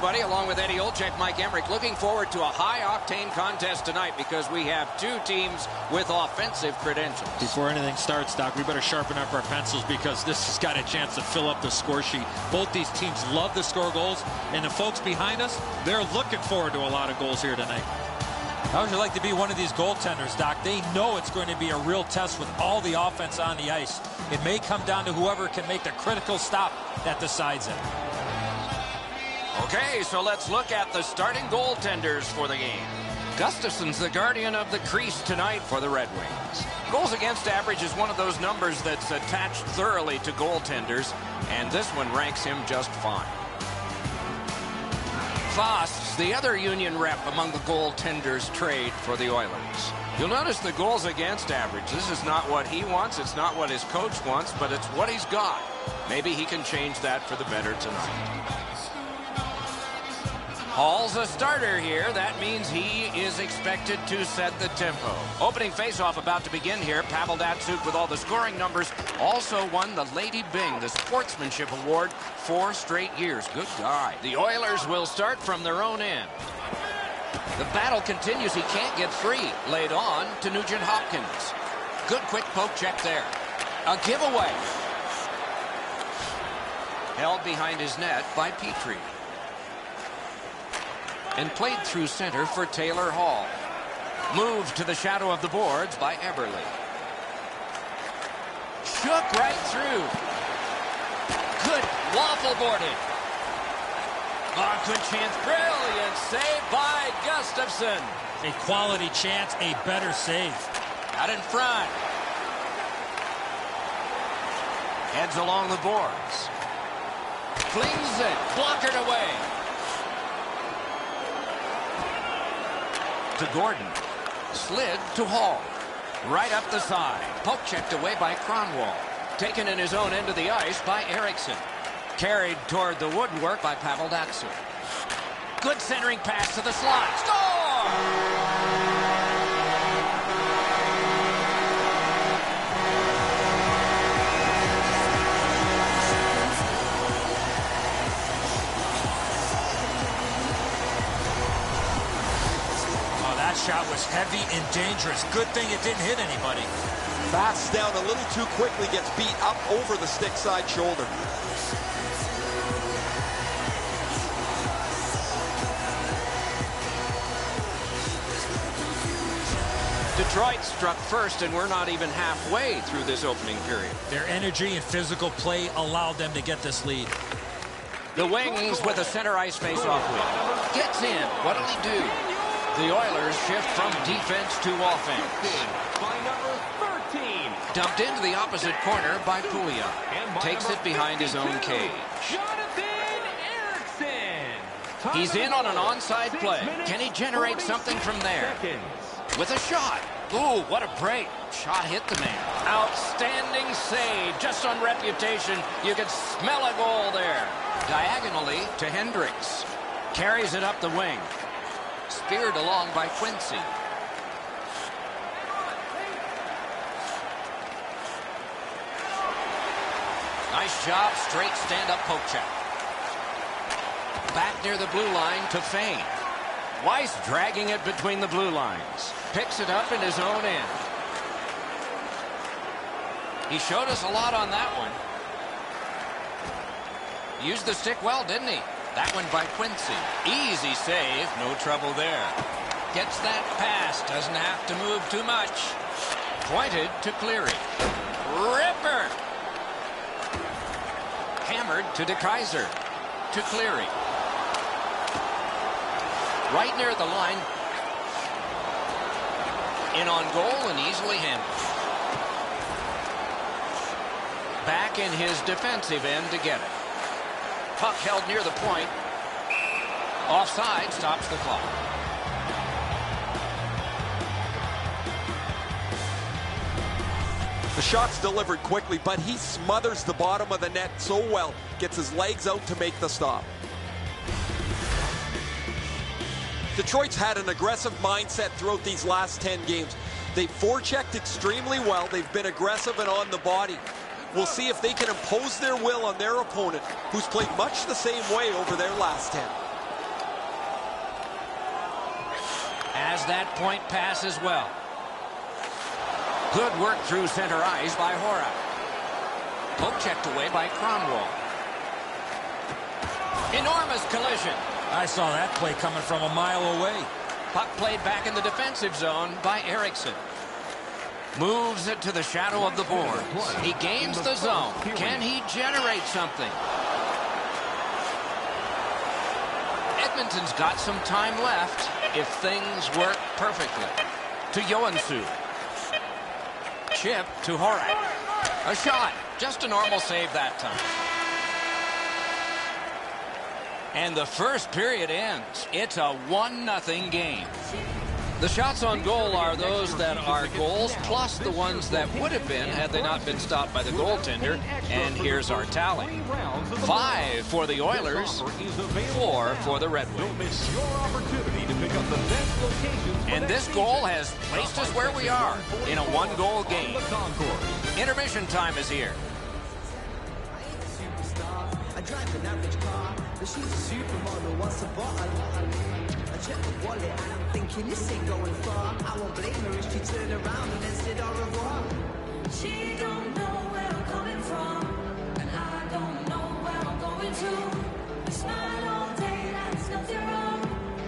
everybody. Along with Eddie Olczyk, Mike Emmerich, looking forward to a high-octane contest tonight because we have two teams with offensive credentials. Before anything starts, Doc, we better sharpen up our pencils because this has got a chance to fill up the score sheet. Both these teams love to score goals, and the folks behind us, they're looking forward to a lot of goals here tonight. How would you like to be one of these goaltenders, Doc? They know it's going to be a real test with all the offense on the ice. It may come down to whoever can make the critical stop that decides it. Okay, so let's look at the starting goaltenders for the game. Gustafson's the guardian of the crease tonight for the Red Wings. Goals against average is one of those numbers that's attached thoroughly to goaltenders, and this one ranks him just fine. Voss, the other Union rep among the goaltenders trade for the Oilers. You'll notice the goals against average. This is not what he wants. It's not what his coach wants, but it's what he's got. Maybe he can change that for the better tonight. Hall's a starter here. That means he is expected to set the tempo. Opening faceoff about to begin here. Pavel Datsyuk with all the scoring numbers also won the Lady Byng, the Sportsmanship Award, 4 straight years. Good guy. The Oilers will start from their own end. The battle continues. He can't get free. Laid on to Nugent Hopkins. Good quick poke check there. A giveaway. Held behind his net by Petrie. And played through center for Taylor Hall. Moved to the shadow of the boards by Eberle. Shook right through. Good waffle boarded. Oh, good chance. Brilliant save by Gustafsson. A quality chance, a better save. Out in front. Heads along the boards. Flings it. Blockered away. To Gordon. Slid to Hall. Right up the side. Poke checked away by Kronwall. Taken in his own end of the ice by Eriksson. Carried toward the woodwork by Pavel Datsyuk. Good centering pass to the slot. Score! Shot was heavy and dangerous. Good thing it didn't hit anybody. Backs down a little too quickly, gets beat up over the stick side shoulder. Detroit struck first, and we're not even halfway through this opening period. Their energy and physical play allowed them to get this lead. The Wings with a center ice face-off win. Gets in. What'll he do? The Oilers shift from defense to offense. By number 13. Dumped into the opposite corner by Puya. Takes it behind his own cage. He's in on an onside play. Can he generate something from there? With a shot. Ooh, what a break. Shot hit the man. Outstanding save. Just on reputation, you could smell a goal there. Diagonally to Hendricks. Carries it up the wing. Speared along by Quincy. Nice job, straight stand-up poke check. Back near the blue line to Fane. Weiss dragging it between the blue lines. Picks it up in his own end. He showed us a lot on that one. Used the stick well, didn't he? That one by Quincy. Easy save. No trouble there. Gets that pass. Doesn't have to move too much. Pointed to Cleary. Ripper. Hammered to DeKaiser. To Cleary. Right near the line. In on goal and easily handled. Back in his defensive end to get it. Puck held near the point. Offside, stops the clock. The shot's delivered quickly, but he smothers the bottom of the net so well. Gets his legs out to make the stop. Detroit's had an aggressive mindset throughout these last 10 games. They've forechecked extremely well. They've been aggressive and on the body. We'll see if they can impose their will on their opponent, who's played much the same way over their last 10. has that point pass as well. Good work through center ice by Horak. Poke checked away by Cromwell. Enormous collision. I saw that play coming from a mile away. Puck played back in the defensive zone by Eriksson. Moves it to the shadow of the boards. He gains the zone. Can he generate something? Edmonton's got some time left if things work perfectly. To Joensuu. Chip to Horak. A shot. Just a normal save that time. And the first period ends. It's a 1-0 game. The shots on goal are those that are goals, plus the ones that would have been had they not been stopped by the goaltender. And here's our tally. 5 for the Oilers, 4 for the Red Wings. And this goal has placed us where we are in a 1-goal game. Intermission time is here. I drive an average car, but she's a supermodel, wants a bottle. I check the wallet and I'm thinking this ain't going far. I won't blame her if she turned around and then said au revoir. She don't know where I'm coming from, and I don't know where I'm going to. We smile all day like it's nothing wrong,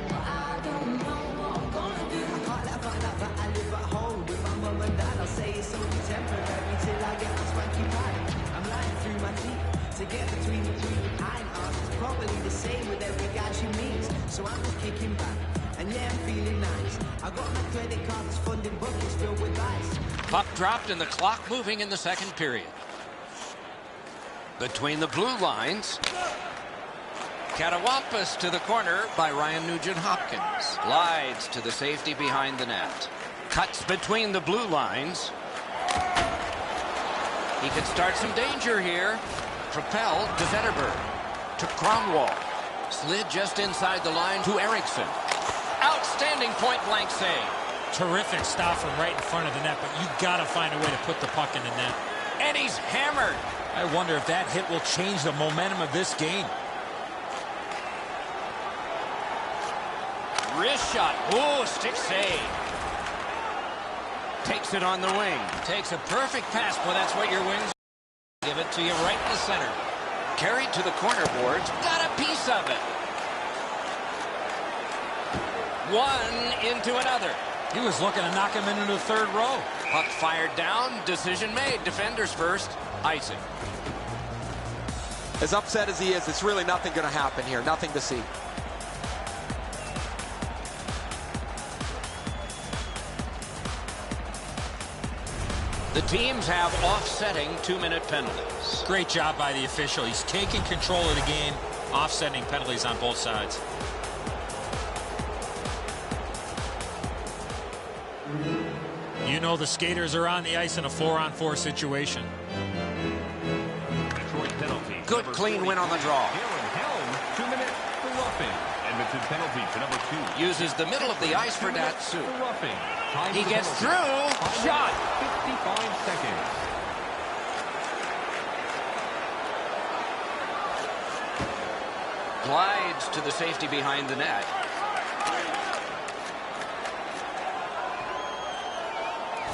but I don't know what I'm gonna do. I can't let her find out that I live at home with my mum and dad. I'll say it's only temporary till I get my swanky pad. I'm lying through my teeth to get between the two I'm on. It's probably the same with every guy she meets, so I'm just kicking back, and yeah, I'm feeling nice. I got my credit cards, funding buckets filled with ice. Puck dropped and the clock moving in the second period. Between the blue lines. Katawampus to the corner by Ryan Nugent-Hopkins. Glides to the safety behind the net. Cuts between the blue lines. He could start some danger here. Propelled to Zetterberg. To Cromwell. Slid just inside the line to Eriksson. Outstanding point-blank save. Terrific stop from right in front of the net, but you got to find a way to put the puck in the net. And he's hammered. I wonder if that hit will change the momentum of this game. Wrist shot. Ooh, stick save. Takes it on the wing. Takes a perfect pass. Well, that's what your wings give it to you right in the center. Carried to the corner boards. Got a piece of it. One into another. He was looking to knock him into the third row. Puck fired down. Decision made. Defenders first. Icing. As upset as he is, it's really nothing going to happen here. Nothing to see. The teams have offsetting 2-minute penalties. Great job by the official. He's taking control of the game, offsetting penalties on both sides. You know the skaters are on the ice in a 4-on-4 situation. Detroit penalty. Good clean win on the draw. Helm, 2 minutes for roughing. Edmonton penalty to number 2. Uses the middle of the ice for Datsyuk. For roughing. Time He for gets penalty. through. Shot. 55 seconds. Glides to the safety behind the net.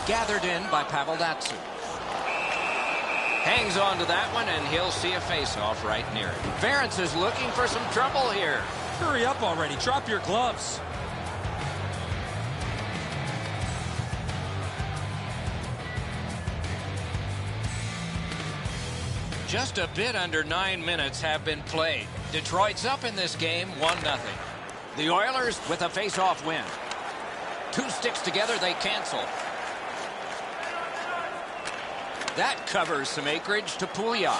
Gathered in by Pavel Datsyuk. Hangs on to that one, and he'll see a face-off right near it. Ferentz is looking for some trouble here. Hurry up already. Drop your gloves. Just a bit under 9 minutes have been played. Detroit's up in this game 1-0. The Oilers with a face-off win. 2 sticks together, they cancel. That covers some acreage to Pouliot.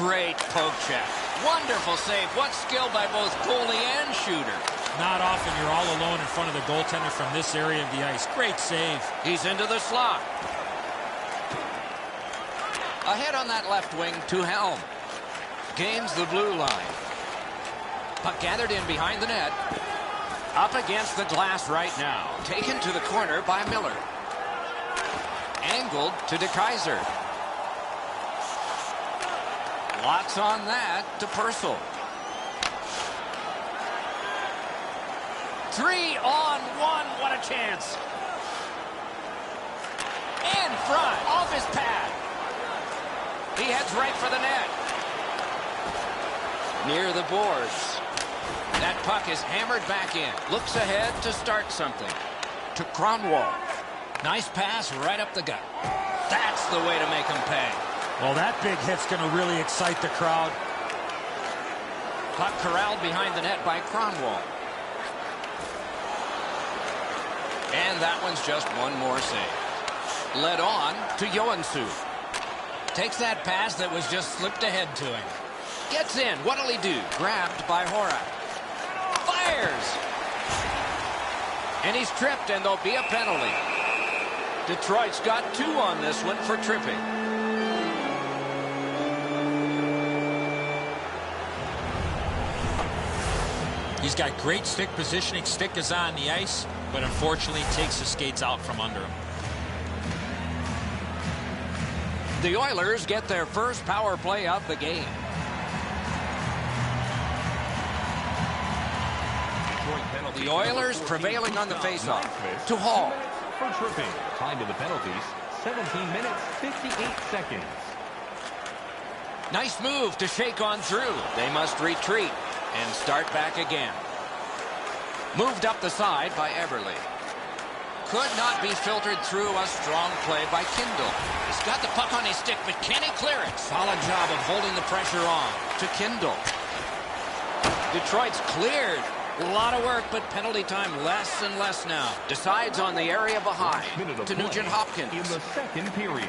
Great poke check. Wonderful save. What skill by both goalie and shooter. Not often you're all alone in front of the goaltender from this area of the ice. Great save. He's into the slot. Ahead on that left wing to Helm. Gains the blue line. Puck gathered in behind the net. Up against the glass right now. Taken to the corner by Miller. Angled to DeKaiser. Lots on that to Purcell. 3-on-1. What a chance. In front, off his pad. He heads right for the net. Near the boards. That puck is hammered back in. Looks ahead to start something. To Cronwall. Nice pass right up the gut. That's the way to make him pay. Well, that big hit's going to really excite the crowd. Puck corralled behind the net by Cronwall. And that one's just one more save. Led on to Joensuu. Takes that pass that was just slipped ahead to him. Gets in. What'll he do? Grabbed by Horak. Fires! And he's tripped, and there'll be a penalty. Detroit's got 2 on this one for tripping. He's got great stick positioning. Stick is on the ice, but unfortunately takes his skates out from under him. The Oilers get their first power play of the game. The Oilers prevailing on the faceoff. To Hall. For tripping. Time of the penalties, 17 minutes, 58 seconds. Nice move to shake on through. They must retreat and start back again. Moved up the side by Eberle. Could not be filtered through. A strong play by Kindle. He's got the puck on his stick, but can he clear it? Solid job of holding the pressure on. To Kindle. Detroit's cleared. A lot of work, but penalty time less and less now. Decides on the area behind. To Nugent Hopkins. In the second period.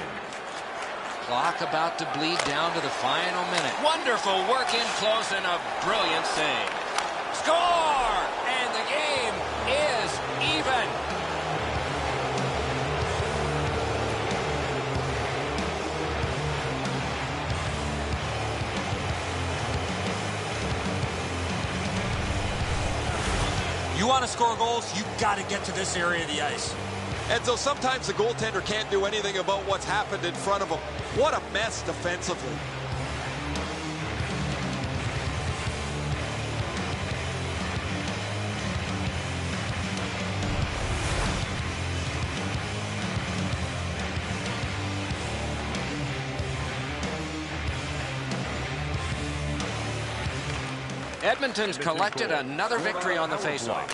Clock about to bleed down to the final minute. Wonderful work in close and a brilliant save. Score! And the game is even. You want to score goals, you've got to get to this area of the ice. And so sometimes the goaltender can't do anything about what's happened in front of him. What a mess defensively. Edmonton's collected another victory on the faceoff.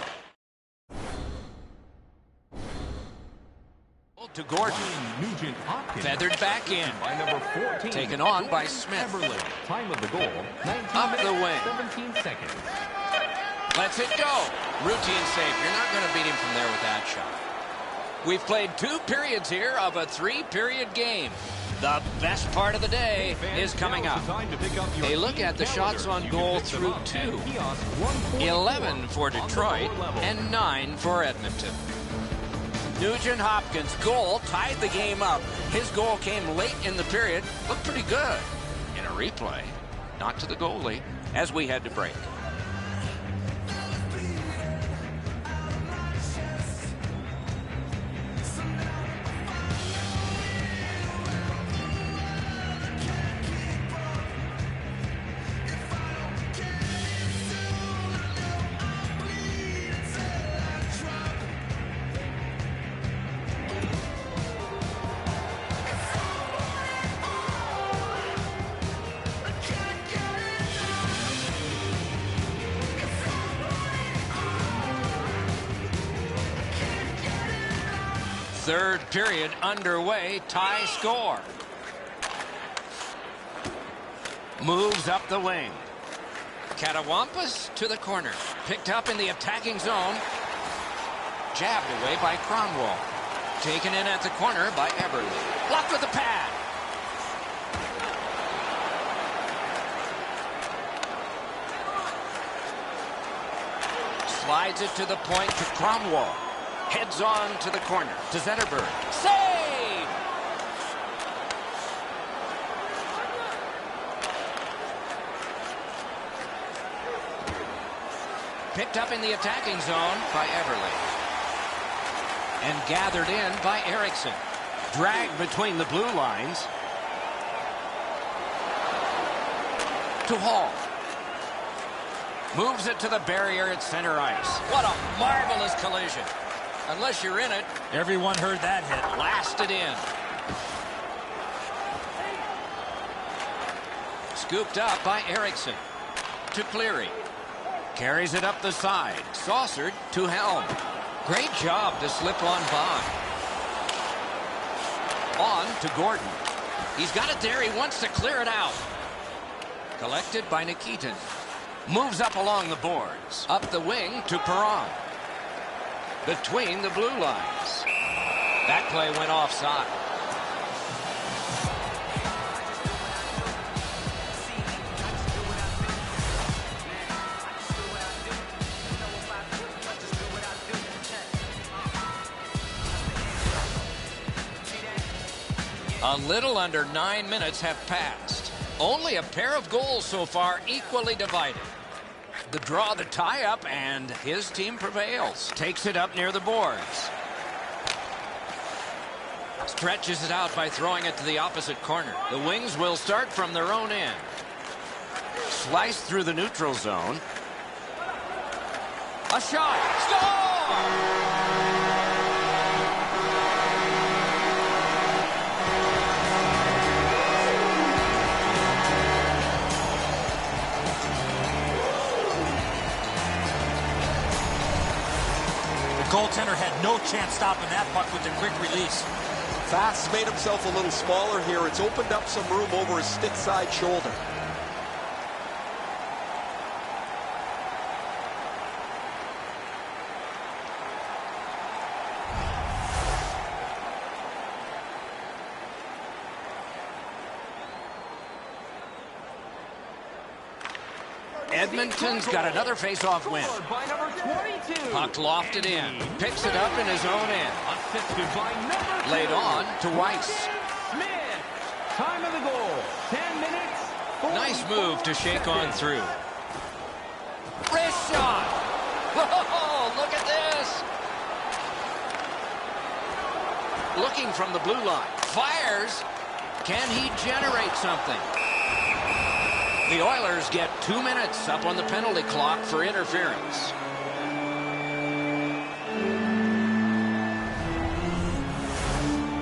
To Gordon. Nugent Hopkins. Feathered back in. By number 14. Taken on by Smith. Eberle. Time of the goal, 19 Up minutes, the wing. 17 seconds. Lets it go. Routine save. You're not going to beat him from there with that shot. We've played 2 periods here of a 3-period game. The best part of the day is coming up. A look at the shots on goal through 2. 11 for Detroit and 9 for Edmonton. Nugent Hopkins' goal tied the game up. His goal came late in the period. Looked pretty good. In a replay, not to the goalie, as we had to break. Third period underway, tie score. Moves up the wing. Catawampas to the corner. Picked up in the attacking zone. Jabbed away by Cronwall. Taken in at the corner by Eberle. Blocked with the pad. Slides it to the point to Cronwall. Heads on to the corner to Zetterberg. Save! Picked up in the attacking zone by Eberle. And gathered in by Eriksson. Dragged between the blue lines. To Hall. Moves it to the barrier at center ice. What a marvelous collision. Unless you're in it. Everyone heard that hit. Blasted in. Scooped up by Erickson. To Cleary. Carries it up the side. Saucered to Helm. Great job to slip on by. On to Gordon. He's got it there. He wants to clear it out. Collected by Nikitin. Moves up along the boards. Up the wing to Perron. Between the blue lines. That play went offside. A little under 9 minutes have passed. Only a pair of goals so far, equally divided. The draw, the tie-up, and his team prevails. Takes it up near the boards. Stretches it out by throwing it to the opposite corner. The Wings will start from their own end. Sliced through the neutral zone. A shot. Score! Goaltender had no chance stopping that puck with a quick release. Fast's made himself a little smaller here. It's opened up some room over his stick side shoulder. Edmonton's got another face-off win. Puck lofted in. Picks it up in his own end. Laid on to Weiss. Time of the goal, 10 minutes. Nice move to shake on through. Wrist shot. Whoa, look at this. Looking from the blue line. Fires. Can he generate something? The Oilers get 2 minutes up on the penalty clock for interference.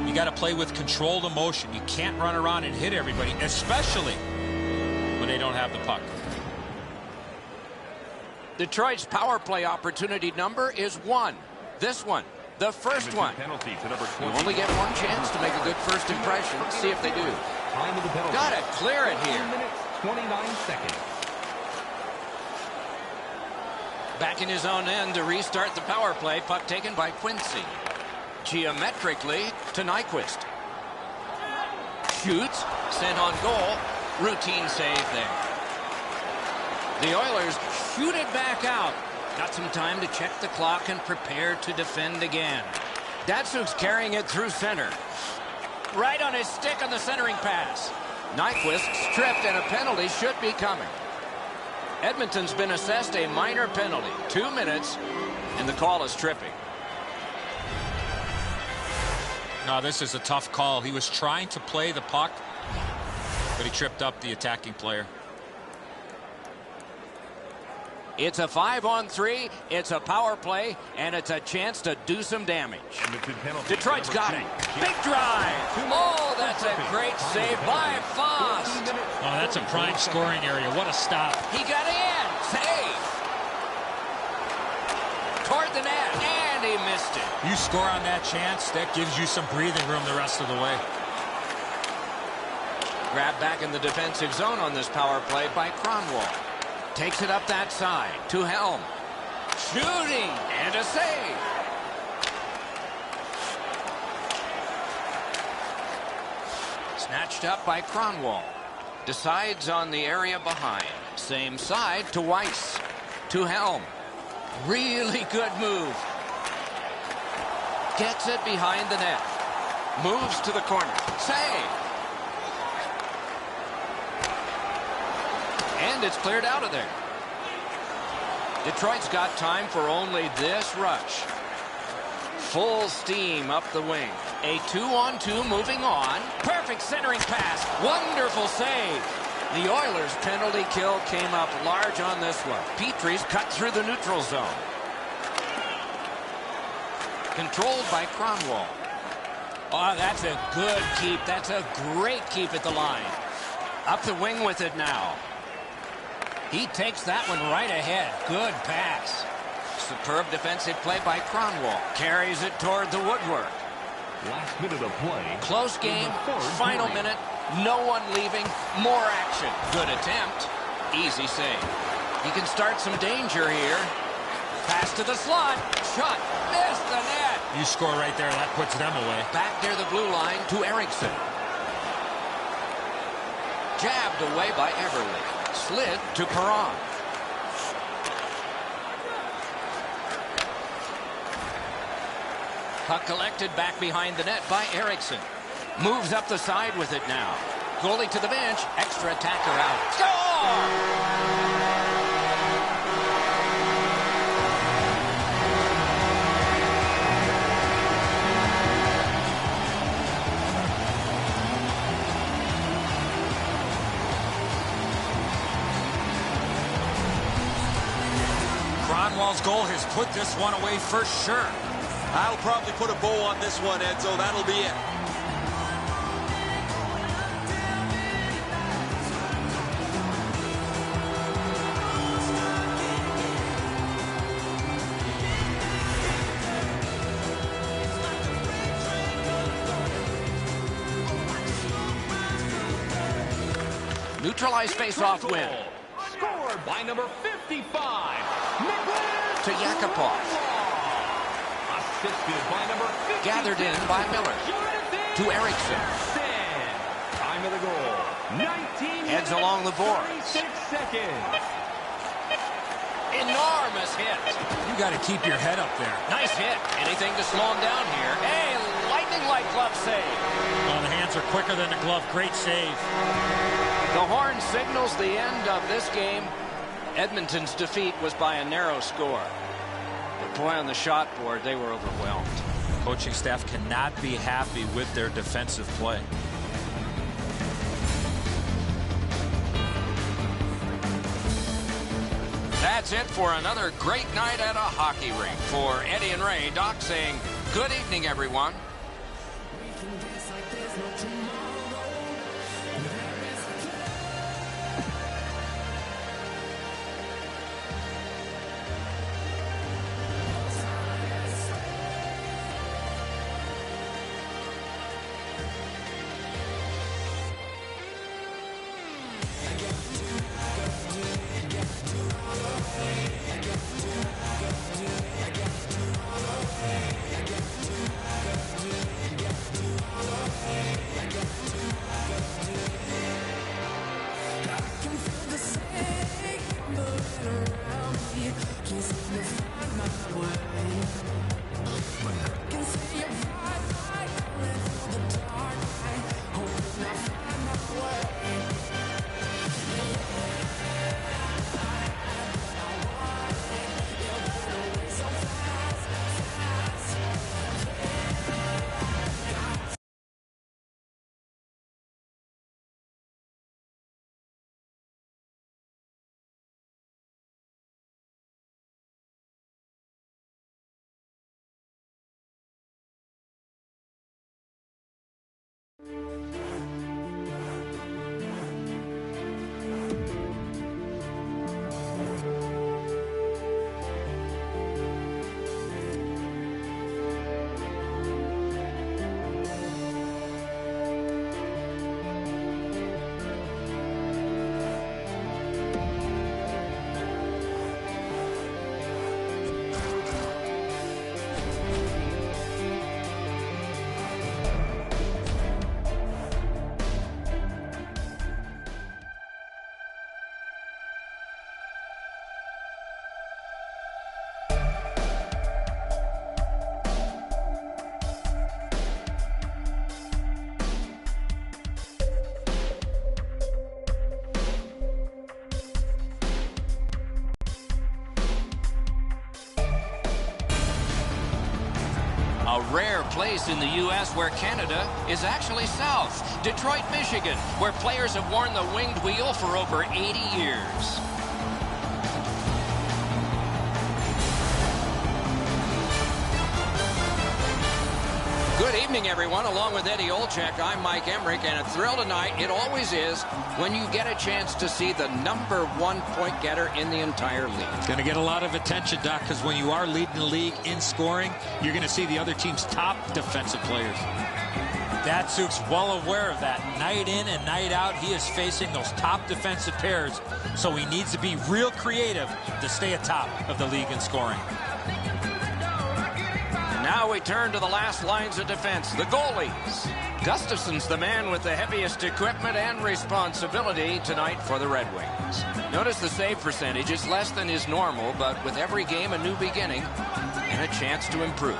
You got to play with controlled emotion. You can't run around and hit everybody, especially when they don't have the puck. Detroit's power play opportunity number is 1. This one, the first one. Penalty to number 20. You only get one chance to make a good first impression. Let's see if they do. Time of the penalty. Got to clear it 2 here. minutes, 29 seconds. Back in his own end to restart the power play. Puck taken by Quincy. Geometrically to Nyquist. Shoots. Sent on goal. Routine save there. The Oilers shoot it back out. Got some time to check the clock and prepare to defend again. Datsuk's carrying it through center. Right on his stick on the centering pass. Nyquist stripped and a penalty should be coming. Edmonton's been assessed a minor penalty. 2 minutes and the call is tripping. No, this is a tough call. He was trying to play the puck, but he tripped up the attacking player. It's a 5-on-3. It's a power play, and it's a chance to do some damage. Detroit's got it. Big drive. Oh, that's a great save by Fost. Oh, that's a prime scoring area. What a stop. He got in. Save. Toward the net, and he missed it. You score on that chance, that gives you some breathing room the rest of the way. Grabbed back in the defensive zone on this power play by Kronwall. Takes it up that side to Helm. Shooting and a save. Snatched up by Kronwall. Decides on the area behind. Same side to Weiss. To Helm. Really good move. Gets it behind the net. Moves to the corner. Save. And it's cleared out of there. Detroit's got time for only this rush. Full steam up the wing. A 2-on-2 moving on. Perfect centering pass. Wonderful save. The Oilers' penalty kill came up large on this one. Petrie's cut through the neutral zone. Controlled by Kronwall. Oh, that's a good keep. That's a great keep at the line. Up the wing with it now. He takes that one right ahead. Good pass. Superb defensive play by Kronwall. Carries it toward the woodwork. Last minute of play. Close game. Final minute. No one leaving. More action. Good attempt. Easy save. He can start some danger here. Pass to the slot. Shot. Missed the net. You score right there. That puts them away. Back near the blue line to Eriksson. Jabbed away by Everly. Slid to Perron. Puck collected back behind the net by Eriksson. Moves up the side with it now. Goalie to the bench. Extra attacker out. Score! Kronwall's goal has put this one away for sure. I'll probably put a bow on this one, Edzo. That'll be it. Neutralized face-off win. Scored by number 55. To Yakupov. Assisted by number 50. Gathered in by Miller. To Eriksson. Time of the goal. 19 Heads along the boards. 36 seconds. Enormous hit. You got to keep your head up there. Nice hit. Anything to slow him down here. Hey, lightning-like glove save. Well, the hands are quicker than the glove. Great save. The horn signals the end of this game. Edmonton's defeat was by a narrow score. But boy, on the shot board, they were overwhelmed. Coaching staff cannot be happy with their defensive play. That's it for another great night at a hockey rink. For Eddie and Ray, Doc saying good evening, everyone. rare place in the U.S. where Canada is actually south. Detroit, Michigan, where players have worn the winged wheel for over 80 years. Good evening, everyone. Along with Eddie Olczyk, I'm Mike Emmerich, and a thrill tonight, it always is, when you get a chance to see the #1 point getter in the entire league. Going to get a lot of attention, Doc, because when you are leading the league in scoring, you're going to see the other team's top defensive players. Datsuk's well aware of that. Night in and night out, he is facing those top defensive pairs, so he needs to be real creative to stay atop of the league in scoring. Now we turn to the last lines of defense, the goalies. Gustafson's the man with the heaviest equipment and responsibility tonight for the Red Wings. Notice the save percentage is less than his normal, but with every game a new beginning and a chance to improve.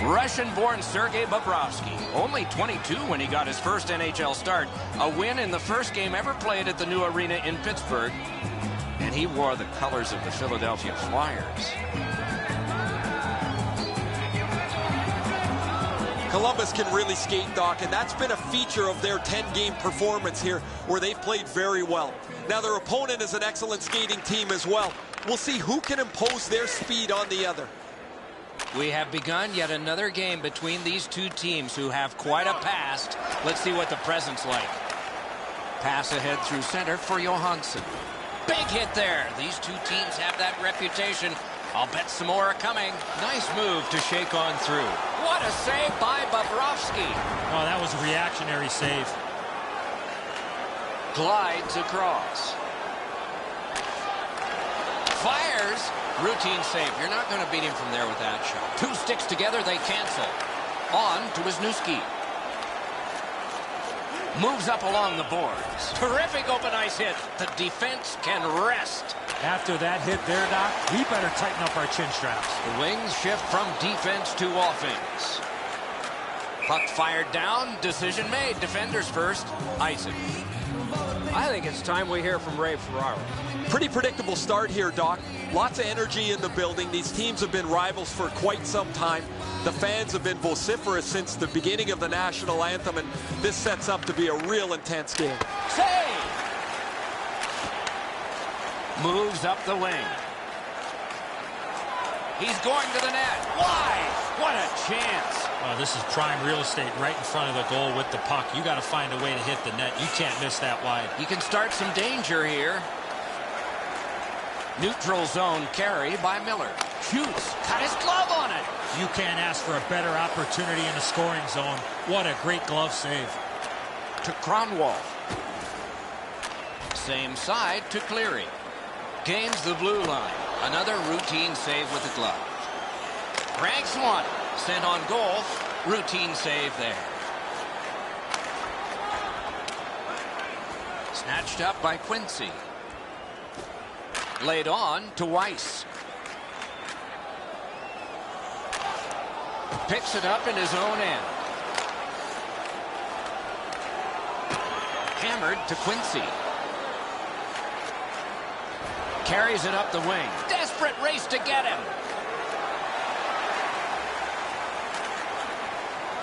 Russian-born Sergei Bobrovsky, only 22 when he got his first NHL start, a win in the first game ever played at the new arena in Pittsburgh, and he wore the colors of the Philadelphia Flyers. Columbus can really skate, Doc, and that's been a feature of their 10-game performance here, where they've played very well. Now, their opponent is an excellent skating team as well. We'll see who can impose their speed on the other. We have begun yet another game between these two teams who have quite a past. Let's see what the present's like. Pass ahead through center for Johansson. Big hit there. These two teams have that reputation. I'll bet some more are coming. Nice move to shake on through. What a save by Bobrovsky. Oh, that was a reactionary save. Glides across. Fires. Routine save. You're not going to beat him from there with that shot. Two sticks together, they cancel. On to Wisniewski. Moves up along the boards. Terrific open ice hit. The defense can rest. After that hit there, Doc, we better tighten up our chin straps. The Wings shift from defense to offense. Puck fired down. Decision made. Defenders first. Isaac. I think it's time we hear from Ray Ferraro. Pretty predictable start here, Doc. Lots of energy in the building. These teams have been rivals for quite some time. The fans have been vociferous since the beginning of the national anthem, and this sets up to be a real intense game. Save! Moves up the wing. He's going to the net. Why? What a chance. Oh, this is prime real estate right in front of the goal with the puck. You got to find a way to hit the net. You can't miss that wide. You can start some danger here. Neutral zone carry by Miller. Shoots. Got his glove on it. You can't ask for a better opportunity in the scoring zone. What a great glove save. To Cronwall. Same side to Cleary. Gains the blue line. Another routine save with the glove. Ranks one. Sent on goal. Routine save there. Snatched up by Quincy. Laid on to Weiss. Picks it up in his own end. Hammered to Quincy. Carries it up the wing. Desperate race to get him.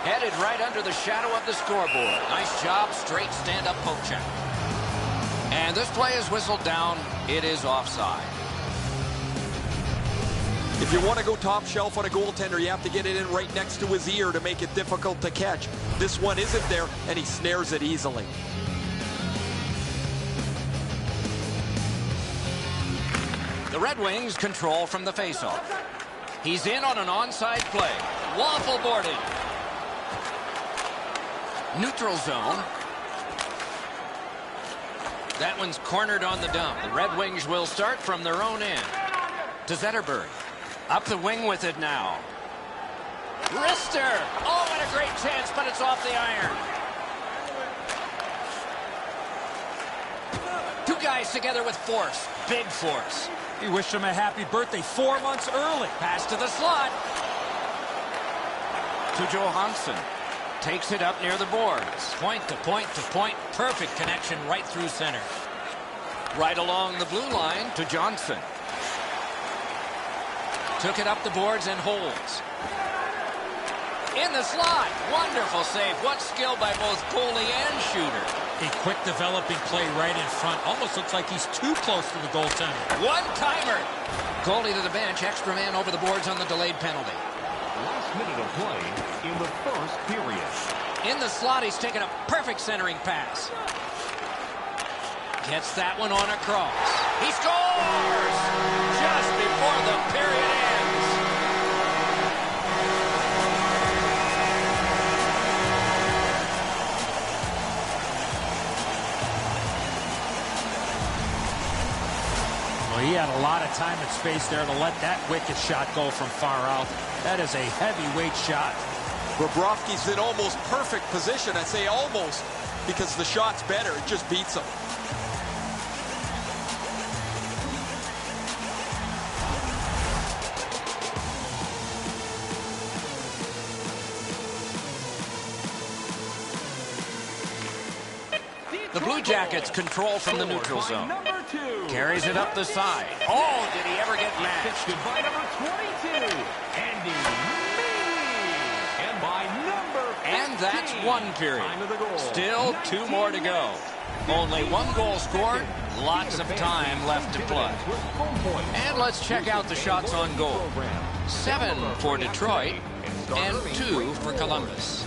Headed right under the shadow of the scoreboard. Nice job, straight stand-up poke check. And this play is whistled down. It is offside. If you want to go top shelf on a goaltender, you have to get it in right next to his ear to make it difficult to catch. This one isn't there, and he snares it easily. The Red Wings control from the faceoff. He's in on an onside play. Waffle boarded. Neutral zone. That one's cornered on the dump. The Red Wings will start from their own end. To Zetterberg. Up the wing with it now. Rister. Oh, what a great chance, but it's off the iron. Two guys together with force. Big force. You wish him a happy birthday 4 months early. Pass to the slot. To Johansson. Takes it up near the boards. Point to point to point. Perfect connection right through center. Right along the blue line to Johnson. Took it up the boards and holds. In the slot. Wonderful save. What skill by both goalie and shooter. A quick developing play right in front. Almost looks like he's too close to the goaltender. One-timer. Goalie to the bench. Extra man over the boards on the delayed penalty. Last minute of play in the first period. In the slot, he's taken a perfect centering pass. Gets that one on across. He scores! Just before the period ends. Well, he had a lot of time and space there to let that wicked shot go from far out. That is a heavyweight shot. Bobrovsky's in almost perfect position. I say almost because the shot's better. It just beats him. The Blue Jackets control from the neutral zone. Carries it up the side. Oh, did he ever get matched? By number 22, Andy and by number 15, and that's one period. Still 2 more to go. Only 1 goal scored. Lots of time left to play. And let's check out the shots on goal. 7 for Detroit and 2 for Columbus.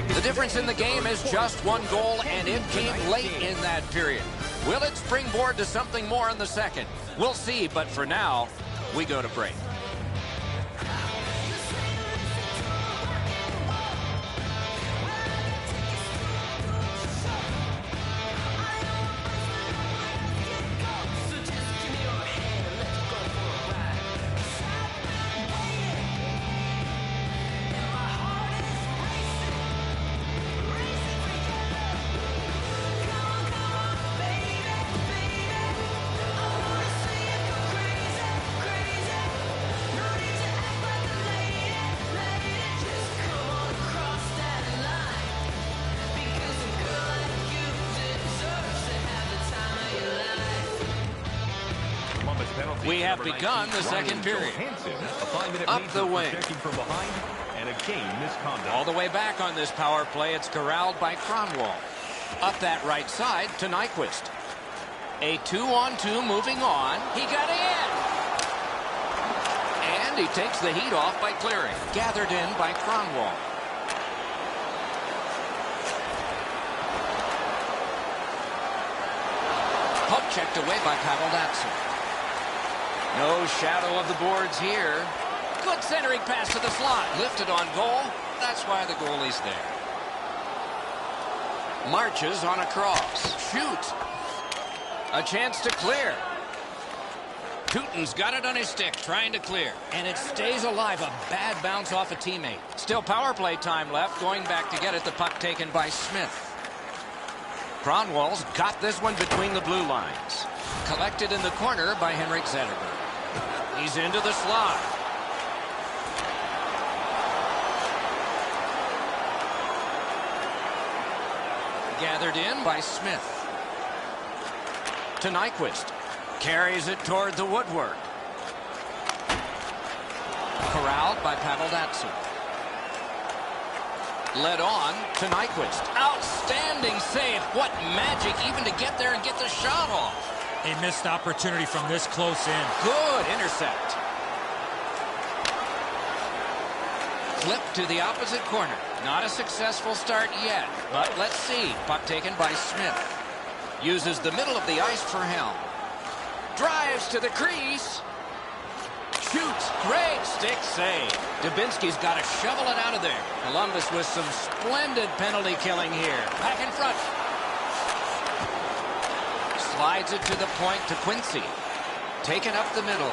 The difference in the game is just 1 goal, and it came late in that period. Will it springboard to something more in the second? We'll see, but for now, we go to break. We have begun the second period. Up the wing. All the way back on this power play. It's corralled by Kronwall. Up that right side to Nyquist. A 2-on-2 moving on. He got in. And he takes the heat off by clearing. Gathered in by Kronwall. Puck checked away by Pavel Datsyuk. No shadow of the boards here. Good centering pass to the slot. Lifted on goal. That's why the goalie's there. Marches on a cross. Shoots. A chance to clear. Tootin's got it on his stick, trying to clear. And it stays alive. A bad bounce off a teammate. Still power play time left. Going back to get it. The puck taken by Smith. Kronwall's got this one between the blue lines. Collected in the corner by Henrik Zetterberg. He's into the slot. Gathered in by Smith. To Nyquist. Carries it toward the woodwork. Corralled by Pavel Datsyuk. Led on to Nyquist. Outstanding save. What magic even to get there and get the shot off. A missed opportunity from this close in. Good intercept. Flip to the opposite corner. Not a successful start yet, but let's see. Puck taken by Smith. Uses the middle of the ice for Helm. Drives to the crease. Shoots. Great stick save. Dubinsky's got to shovel it out of there. Columbus with some splendid penalty killing here. Back in front. Slides it to the point to Quincy. Taken up the middle.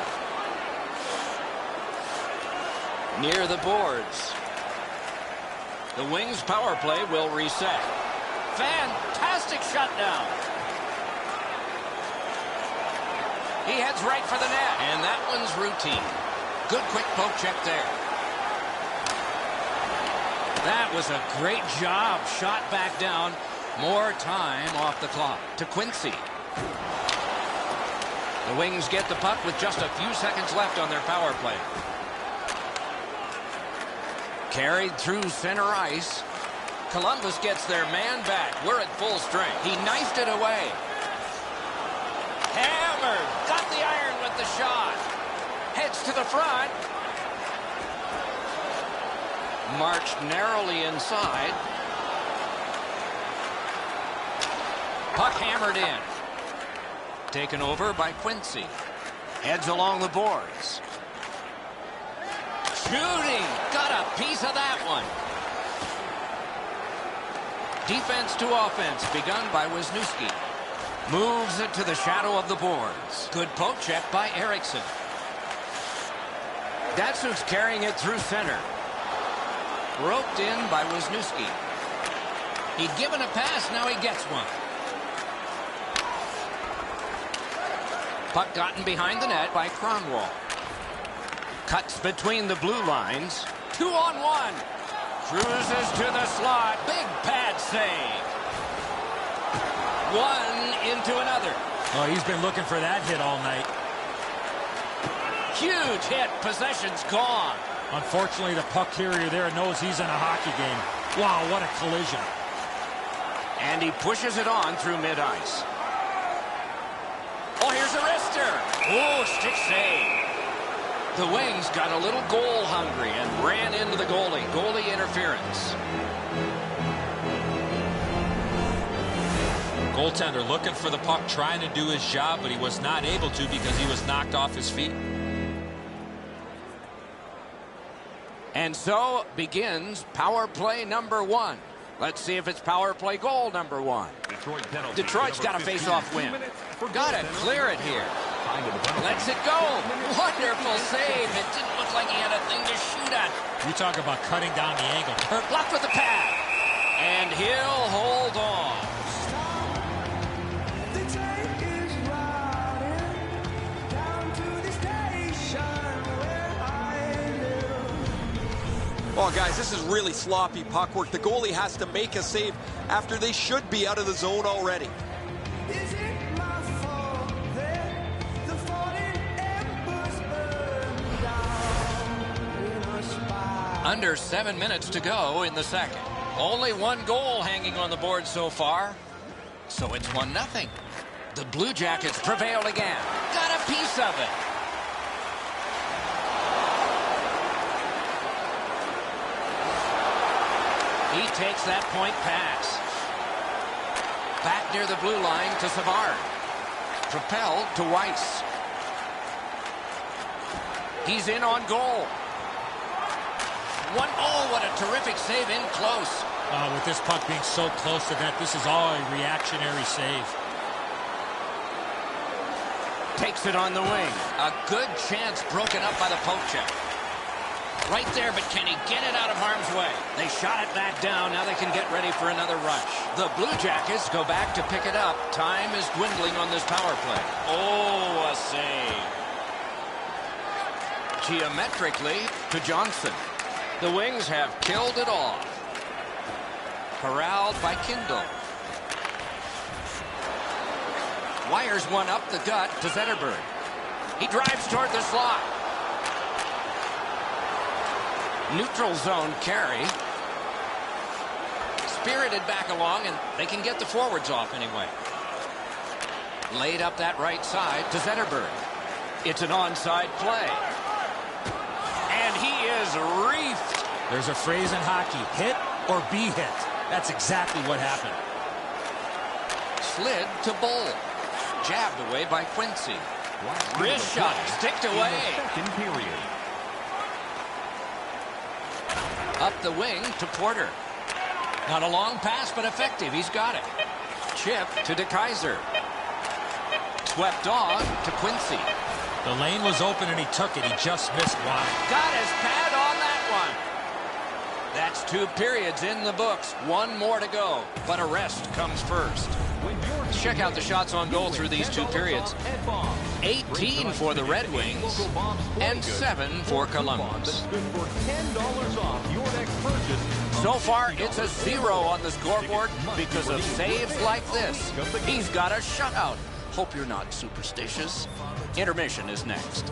Near the boards. The Wings power play will reset. Fantastic shutdown. He heads right for the net. And that one's routine. Good quick poke check there. That was a great job. Shot back down. More time off the clock. To Quincy. The Wings get the puck with just a few seconds left on their power play. Carried through center ice. Columbus gets their man back. We're at full strength. He knifed it away. Hammered. Got the iron with the shot. Heads to the front. Marched narrowly inside. Puck hammered in. Taken over by Quincy. Heads along the boards. Shooting. Got a piece of that one. Defense to offense begun by Wisniewski. Moves it to the shadow of the boards. Good poke check by Eriksson. Datsuk's carrying it through center. Roped in by Wisniewski. He'd given a pass, now he gets one. Puck gotten behind the net by Kronwall. Cuts between the blue lines. 2-on-1. Cruises to the slot. Big pad save. One into another. Oh, he's been looking for that hit all night. Huge hit. Possession's gone. Unfortunately, the puck carrier there knows he's in a hockey game. Wow, what a collision. And he pushes it on through mid-ice. Oh, here's a wrister. Oh, stick save. The Wings got a little goal hungry and ran into the goalie. Goalie interference. Goaltender looking for the puck, trying to do his job, but he was not able to because he was knocked off his feet. And so begins power play number 1. Let's see if it's power play goal number 1. Detroit's got a face-off win. Got to clear it here. Lets it go. Wonderful save. It didn't look like he had a thing to shoot at. You talk about cutting down the angle. Blocked with the pad. And he'll hold on. The train is riding down to the station where I live. Well, guys, this is really sloppy puck work. The goalie has to make a save after they should be out of the zone already. Is it my fault that the falling embers burn down in a spire? Under 7 minutes to go in the second. Only one goal hanging on the board so far. So it's 1-0. The Blue Jackets prevail again. Got a piece of it. He takes that point pass. Back near the blue line to Savard. Propelled to Weiss. He's in on goal. What a terrific save in close. With this puck being so close to that, this is all a reactionary save. Takes it on the wing. A good chance broken up by the poke check. Right there, but can he get it out of harm's way? They shot it back down. Now they can get ready for another rush. The Blue Jackets go back to pick it up. Time is dwindling on this power play. Oh, a save. Geometrically to Johnson. The Wings have killed it off. Corralled by Kindle. Wires one up the gut to Zetterberg. He drives toward the slot. Neutral zone carry. Spirited back along, and they can get the forwards off anyway. Laid up that right side to Zetterberg. It's an onside play. And he is reefed. There's a phrase in hockey, hit or be hit. That's exactly what happened. Slid to Bull. Jabbed away by Quincy. Wrist shot, sticked away. Second period. Up the wing to Porter. Not a long pass, but effective. He's got it. Chip to DeKaiser. Swept on to Quincy. The lane was open and he took it. He just missed wide. Got his pad on that one. That's 2 periods in the books. 1 more to go, but a rest comes first. Check out the shots on goal through these 2 periods. 18 for the Red Wings and 7 for Columbus. So far, it's a 0 on the scoreboard because of saves like this. He's got a shutout. Hope you're not superstitious. Intermission is next.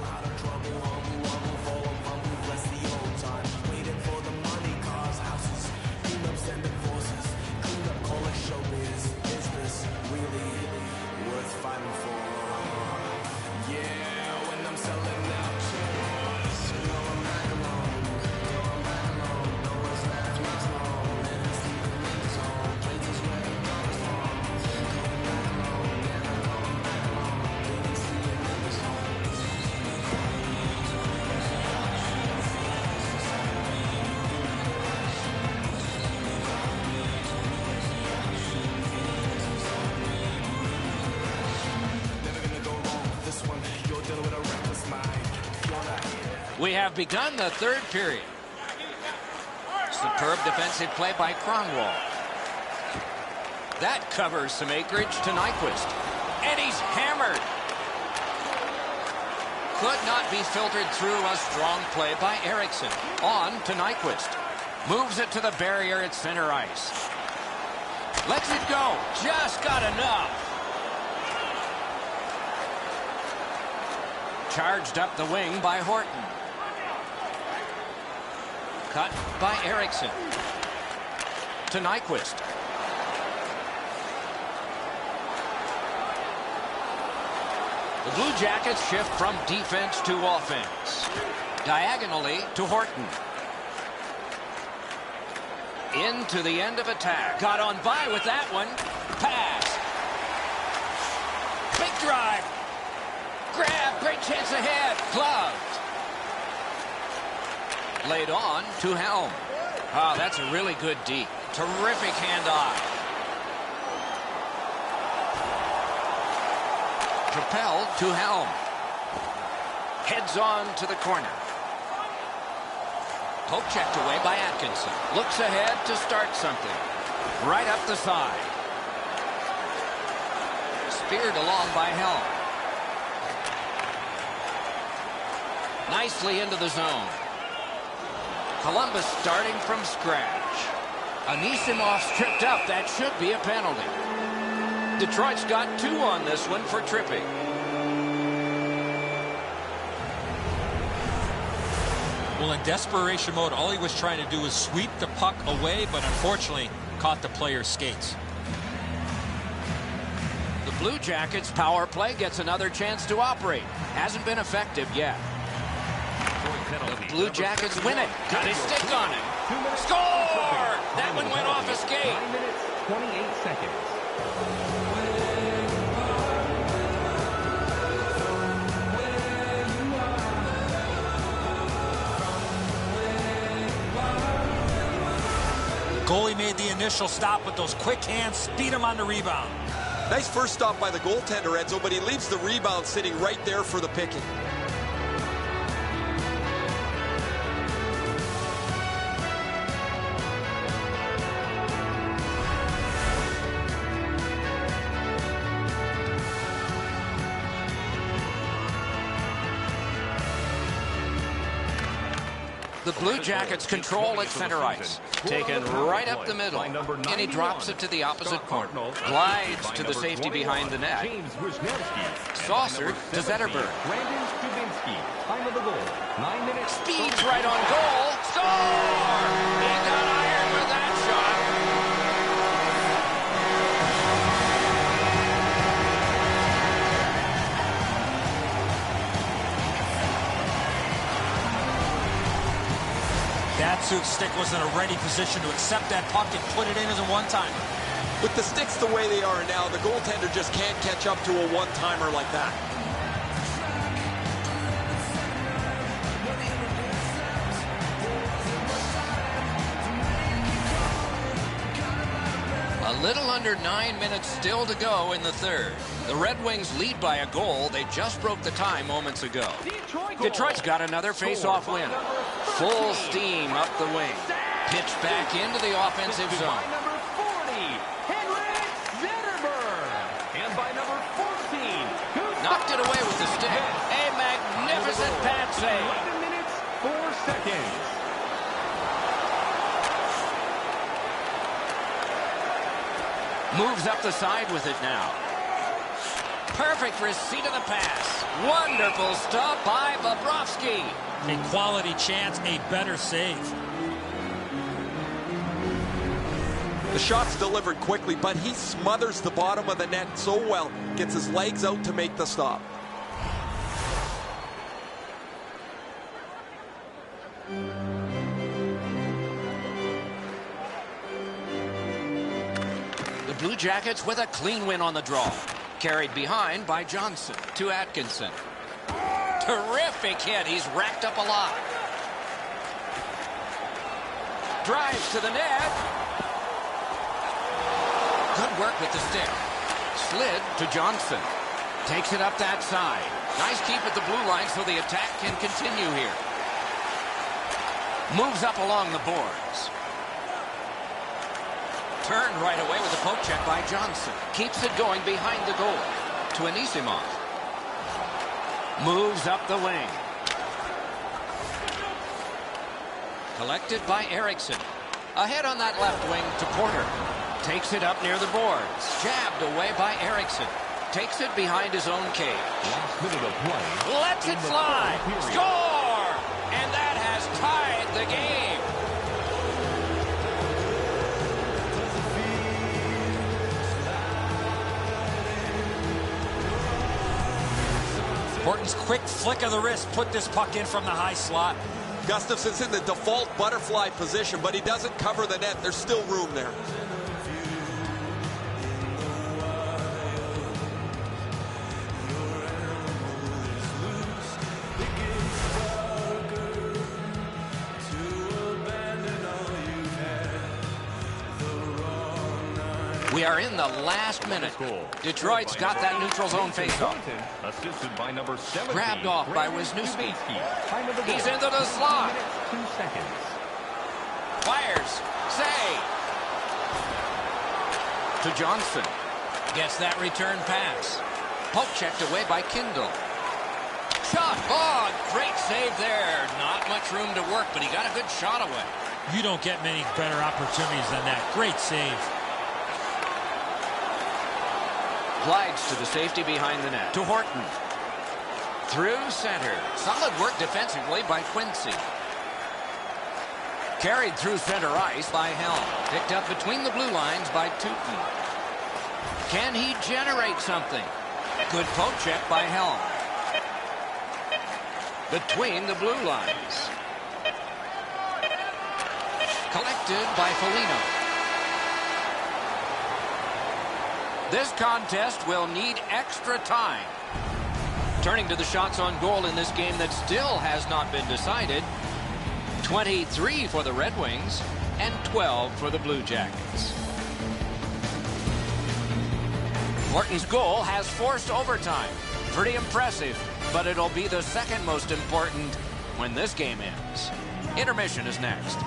We have begun the third period. Superb defensive play by Kronwall. That covers some acreage to Nyquist. And he's hammered. Could not be filtered through a strong play by Eriksson. On to Nyquist. Moves it to the barrier at center ice. Lets it go. Just got enough. Charged up the wing by Horton. Cut by Eriksson. To Nyquist. The Blue Jackets shift from defense to offense. Diagonally to Horton. Into the end of attack. Got on by with that one. Pass. Big drive. Grab. Great chance ahead. Gloved. Laid on to Helm. Oh, that's a really good D. Terrific hand-eye. Propelled to Helm. Heads on to the corner. Poke checked away by Atkinson. Looks ahead to start something. Right up the side. Speared along by Helm. Nicely into the zone. Columbus starting from scratch. Anisimov stripped up. That should be a penalty. Detroit's got 2 on this one for tripping. Well, in desperation mode, all he was trying to do was sweep the puck away, but unfortunately caught the player's skates. The Blue Jackets power play gets another chance to operate. Hasn't been effective yet. The Blue Jackets win it. Got his stick on it. Score! That one went off a skate. 9 minutes, 28 seconds. Goalie made the initial stop with those quick hands, speed him on the rebound. Nice first stop by the goaltender, Enzo, but he leaves the rebound sitting right there for the picking. The Blue Jackets control at center ice. Taken right up the middle. And he drops it to the opposite corner. Glides to the safety behind the net. Saucered to Zetterberg. Speeds right on goal. Score! He got iron with that shot. Datsuk's stick was in a ready position to accept that puck and put it in as a one-timer. With the sticks the way they are now, the goaltender just can't catch up to a one-timer like that. A little under 9 minutes still to go in the third. The Red Wings lead by a goal. They just broke the tie moments ago. Detroit's got another face-off win. Full steam up the wing. Pitch back into the offensive zone. Knocked it away with the stick. A magnificent pad save. 11 minutes, 4 seconds. Moves up the side with it now. Perfect receipt of the pass. Wonderful stop by Bobrovsky. A quality chance, a better save. The shot's delivered quickly, but he smothers the bottom of the net so well. Gets his legs out to make the stop. The Blue Jackets with a clean win on the draw. Carried behind by Johnson to Atkinson. Terrific hit. He's racked up a lot. Drives to the net. Good work with the stick. Slid to Johnson. Takes it up that side. Nice keep at the blue line so the attack can continue here. Moves up along the boards. Turned right away with a poke check by Johnson. Keeps it going behind the goal to Anisimov. Moves up the wing. Collected by Eriksson. Ahead on that left wing to Porter. Takes it up near the boards. Jabbed away by Eriksson. Takes it behind his own cage. Last minute of play. Lets it fly. Score! And that has tied the game. Horton's quick flick of the wrist put this puck in from the high slot. Gustafson's in the default butterfly position, but he doesn't cover the net. There's still room there. We are in the last minute. Detroit's got that neutral zone faceoff. Assisted by number 17. Grabbed off by Wisniewski. Time of the He's goal. into the slot. 2 seconds. Fires. Save. To Johnson. Gets that return pass. Poke checked away by Kindle. Shot. Oh, great save there. Not much room to work, but he got a good shot away. You don't get many better opportunities than that. Great save. Glides to the safety behind the net. To Horton. Through center. Solid work defensively by Quincy. Carried through center ice by Helm. Picked up between the blue lines by Tooten. Can he generate something? Good poke check by Helm. Between the blue lines. Collected by Foligno. This contest will need extra time. Turning to the shots on goal in this game that still has not been decided. 23 for the Red Wings and 12 for the Blue Jackets. Horton's goal has forced overtime. Pretty impressive, but it'll be the second most important when this game ends. Intermission is next.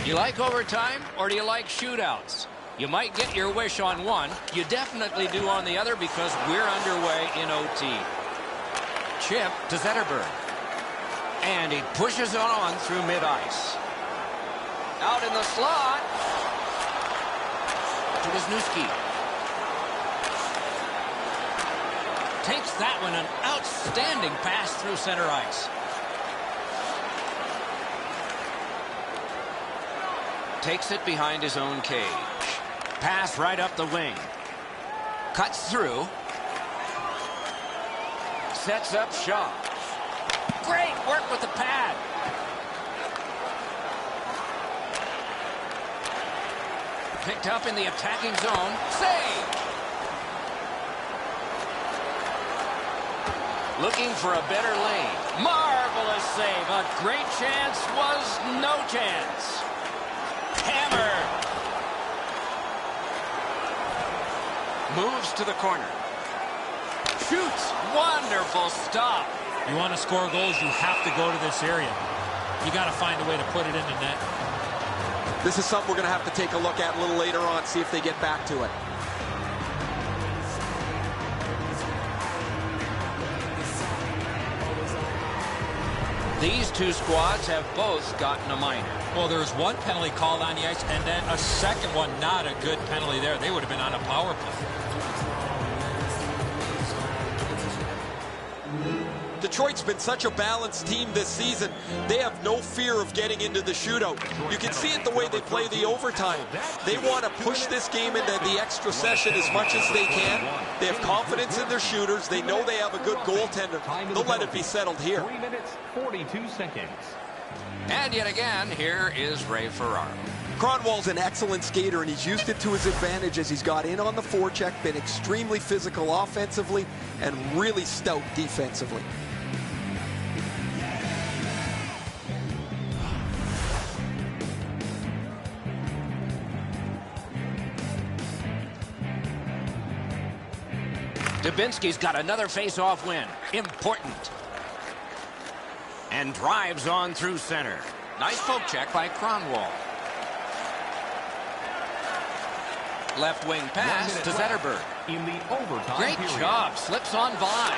You like overtime or do you like shootouts? You might get your wish on one. You definitely do on the other because we're underway in OT. Chip to Zetterberg. And he pushes it on through mid-ice. Out in the slot. To Wisniewski. Takes that one, an outstanding pass through center ice. Takes it behind his own cage. Pass right up the wing. Cuts through. Sets up shot. Great work with the pad. Picked up in the attacking zone. Save. Looking for a better lane. Marvelous save. A great chance was no chance. Hammer. Moves to the corner. Shoots. Wonderful stop. You want to score goals, you have to go to this area. You got to find a way to put it in the net. This is something we're going to have to take a look at a little later on, see if they get back to it. These two squads have both gotten a minor. Well, there was one penalty called on the ice, and then a second one, not a good penalty there. They would have been on a power play. Detroit's been such a balanced team this season. They have no fear of getting into the shootout. You can see it the way they play the overtime. They want to push this game into the extra session as much as they can. They have confidence in their shooters. They know they have a good goaltender. They'll let it be settled here. 3 minutes, 42 seconds. And yet again, here is Ray Ferraro. Cronwall's an excellent skater, and he's used it to his advantage as he's got in on the forecheck, been extremely physical offensively, and really stout defensively. Dubinsky's got another face-off win. Important. And drives on through center. Nice poke check by Cronwall. Left wing pass to Zetterberg. In the overtime Great period. job. Slips on by.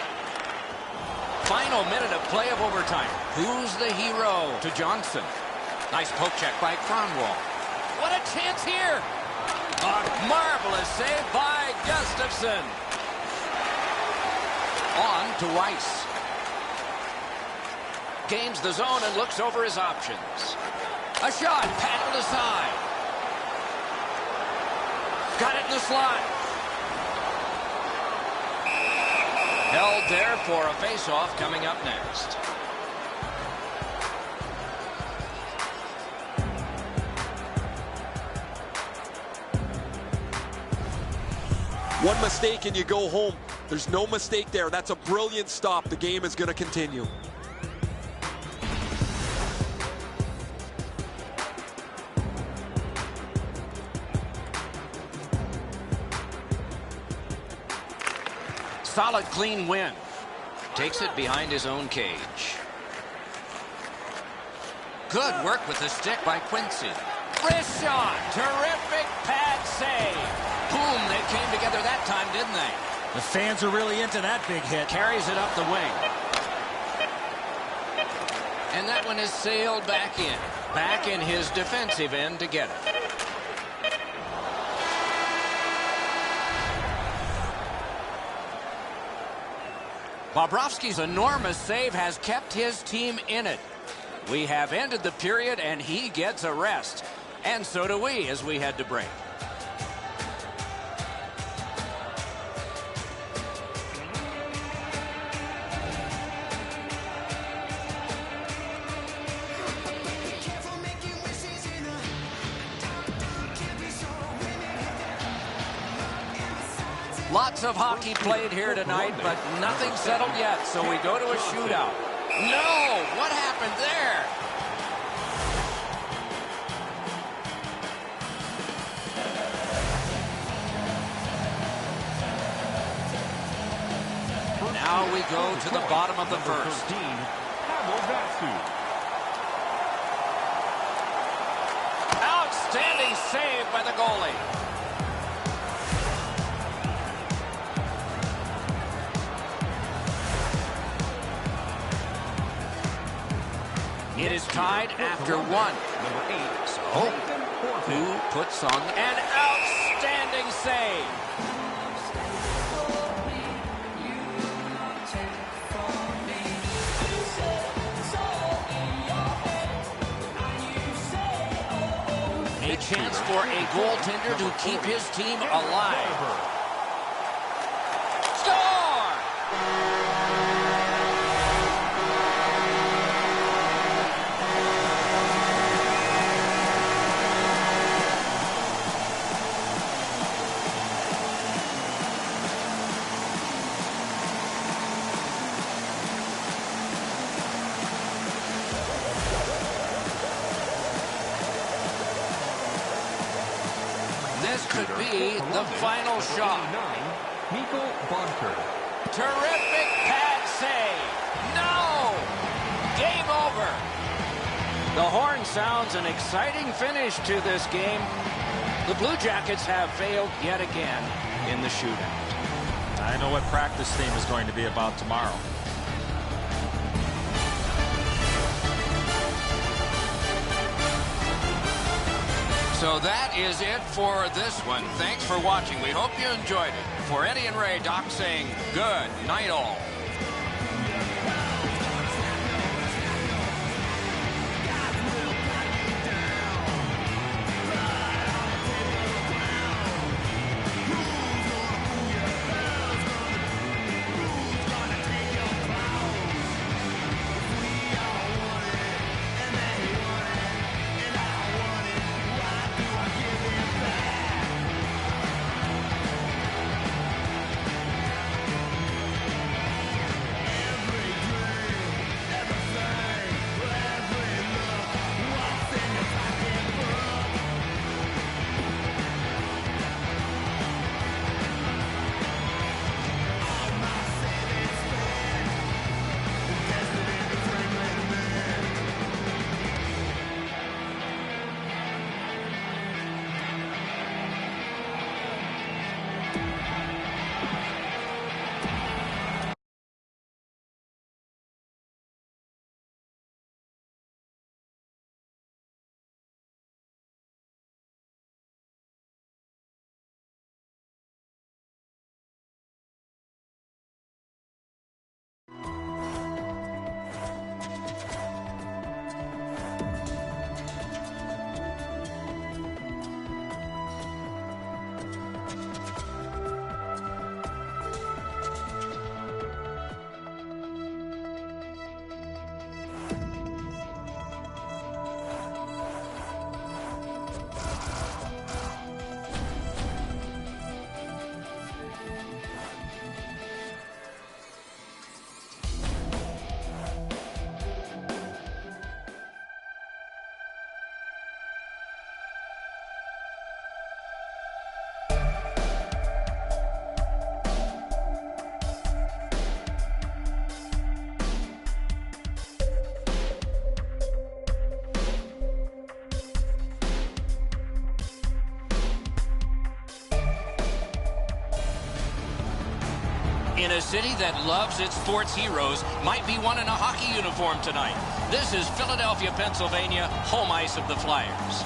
Final minute of play of overtime. Who's the hero? To Johnson. Nice poke check by Cronwall. What a chance here. A marvelous save by Gustafsson. On to Weiss. Gains the zone and looks over his options. A shot paddled aside. Got it in the slot. Held there for a face-off coming up next. One mistake and you go home. There's no mistake there. That's a brilliant stop. The game is going to continue. Solid, clean win. Takes it behind his own cage. Good work with the stick by Quincy. Wrist shot. Terrific pad save. Boom, they came together that time, didn't they? The fans are really into that big hit. Carries it up the wing. And that one is sailed back in. Back in his defensive end to get it. Bobrovsky's enormous save has kept his team in it. We have ended the period, and he gets a rest. And so do we as we head to break. Lots of hockey played here tonight, but nothing settled yet, so we go to a shootout. No! What happened there? Now we go to the bottom of the first. Outstanding save by the goalie. It is tied after one. So, who puts on an outstanding save? A chance for a goaltender to keep his team alive. Score! This could be the final shot. Terrific pad save. No! Game over. The horn sounds an exciting finish to this game. The Blue Jackets have failed yet again in the shootout. I know what practice theme is going to be about tomorrow. So that is it for this one. Thanks for watching. We hope you enjoyed it. For Eddie and Ray, Doc saying good night all. in a city that loves its sports heroes, might be one in a hockey uniform tonight. This is Philadelphia, Pennsylvania, home ice of the Flyers.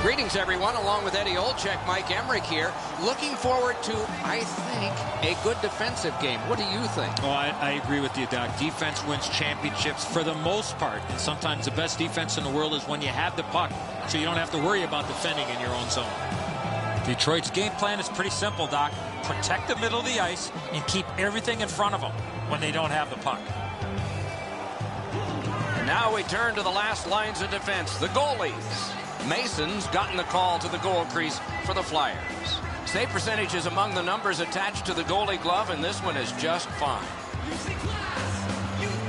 Greetings, everyone. Along with Eddie Olczyk, Mike Emmerich here. Looking forward to, I think, a good defensive game. What do you think? Oh, I agree with you, Doc. Defense wins championships for the most part. And sometimes the best defense in the world is when you have the puck, so you don't have to worry about defending in your own zone. Detroit's game plan is pretty simple, Doc. Protect the middle of the ice and keep everything in front of them when they don't have the puck. And now we turn to the last lines of defense, the goalies. Mason's gotten the call to the goal crease for the Flyers. Save percentage is among the numbers attached to the goalie glove, and this one is just fine.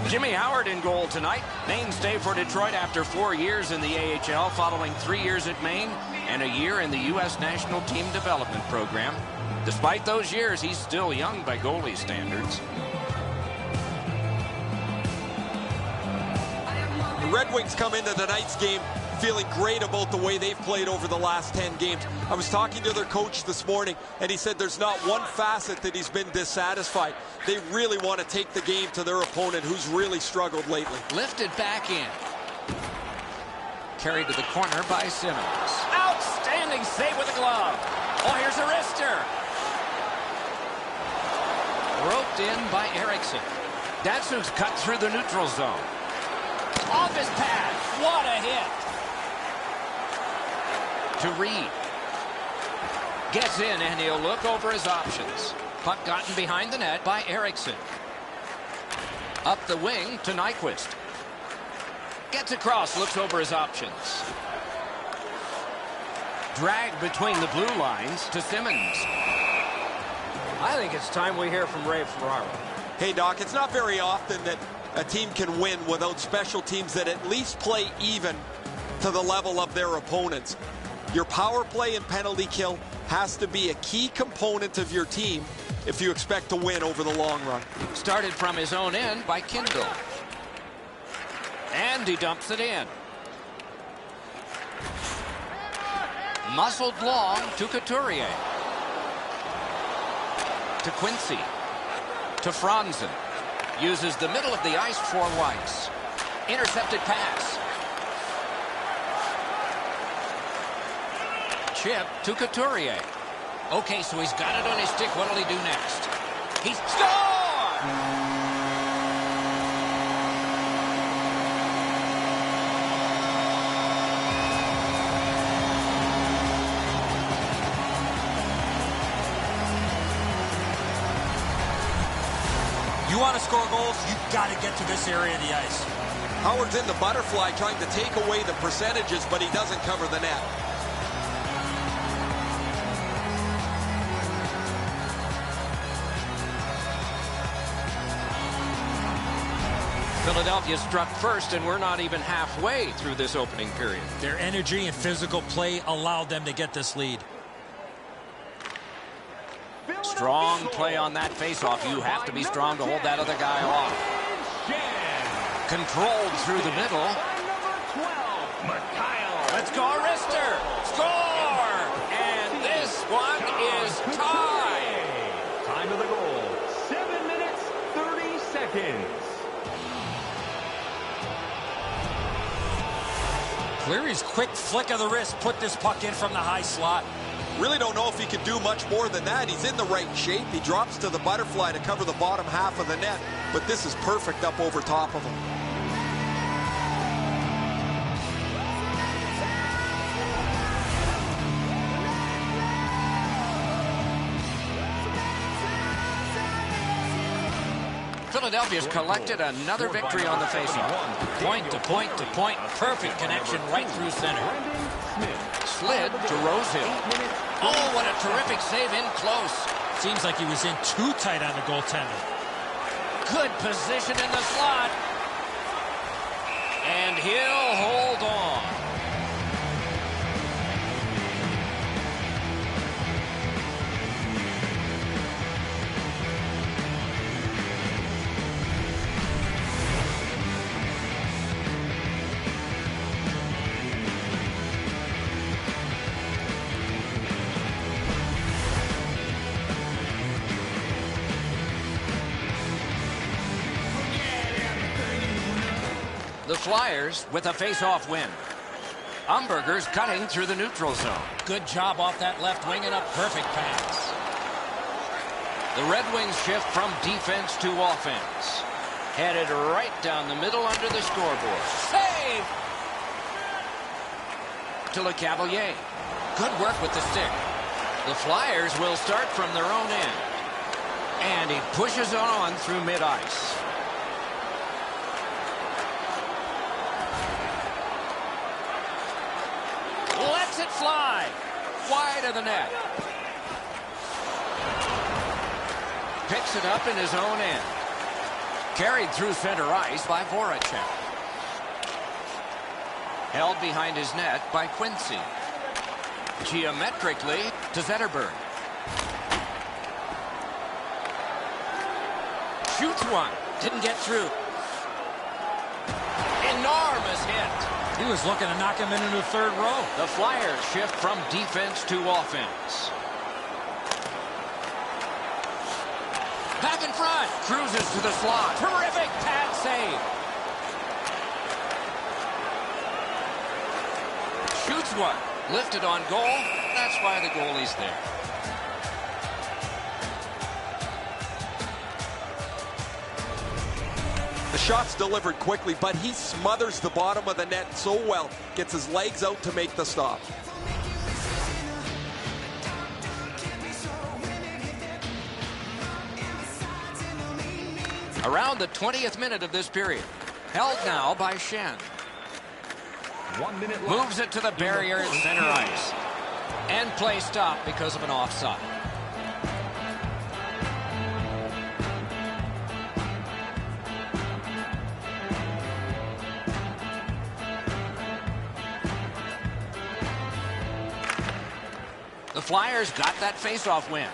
Jimmy Howard in goal tonight. Mainstay for Detroit after 4 years in the AHL, following 3 years at Maine and a year in the U.S. National Team Development Program. Despite those years, he's still young by goalie standards. The Red Wings come into tonight's game feeling great about the way they've played over the last 10 games. I was talking to their coach this morning, and he said there's not one facet that he's been dissatisfied. They really want to take the game to their opponent, who's really struggled lately. Lifted back in. Carried to the corner by Simmons. Outstanding save with the glove. Oh, here's a wrister. Roped in by Eriksson. Datsuk's cut through the neutral zone. Off his pad. What a hit. To Reed. Gets in, and he'll look over his options. Puck gotten behind the net by Eriksson. Up the wing to Nyquist. Gets across, looks over his options. Dragged between the blue lines to Simmons. I think it's time we hear from Ray Ferraro. Hey, Doc, it's not very often that a team can win without special teams that at least play even to the level of their opponents. Your power play and penalty kill has to be a key component of your team if you expect to win over the long run. Started from his own end by Kindle. And he dumps it in. Muscled long to Couturier. To Quincy. To Franzen. Uses the middle of the ice for Weiss. Intercepted pass. Chip to Couturier. Okay, so he's got it on his stick. What'll he do next? He scored! You want to score goals, you've got to get to this area of the ice. Howard's in the butterfly trying to take away the percentages, but he doesn't cover the net. Philadelphia struck first, and we're not even halfway through this opening period. Their energy and physical play allowed them to get this lead. Strong play on that faceoff. You have to be strong to hold that other guy off. Controlled through the middle. Let's go, Arister. Score! And this one is tied. Time of the goal, 7 minutes, 30 seconds. Cleary's quick flick of the wrist put this puck in from the high slot. Really don't know if he can do much more than that. He's in the right shape. He drops to the butterfly to cover the bottom half of the net, but this is perfect up over top of him. Philadelphia's collected another victory on the faceoff. Point to point to point. Perfect connection right through center. Slid to Rosehill. Oh, what a terrific save in close. Seems like he was in too tight on the goaltender. Good position in the slot. And he'll hold on. The Flyers with a face-off win. Umberger's cutting through the neutral zone. Good job off that left wing and a perfect pass. The Red Wings shift from defense to offense. Headed right down the middle under the scoreboard. Save! To Le Cavalier. Good work with the stick. The Flyers will start from their own end. And he pushes on through mid-ice. Lets it fly. Wide of the net. Picks it up in his own end. Carried through center ice by Voracek. Held behind his net by Quincy. Geometrically to Zetterberg. Shoots one. Didn't get through. Enormous hit. He was looking to knock him into the third row. The Flyers shift from defense to offense. Back in front. Cruises to the slot. Terrific pad save. Shoots one. Lifted on goal. That's why the goalie's there. The shot's delivered quickly, but he smothers the bottom of the net so well. Gets his legs out to make the stop. Around the 20th minute of this period. Held now by Schenn. 1 minute left. Moves it to the barrier at center ice. And play stopped because of an offside. The Flyers got that faceoff win.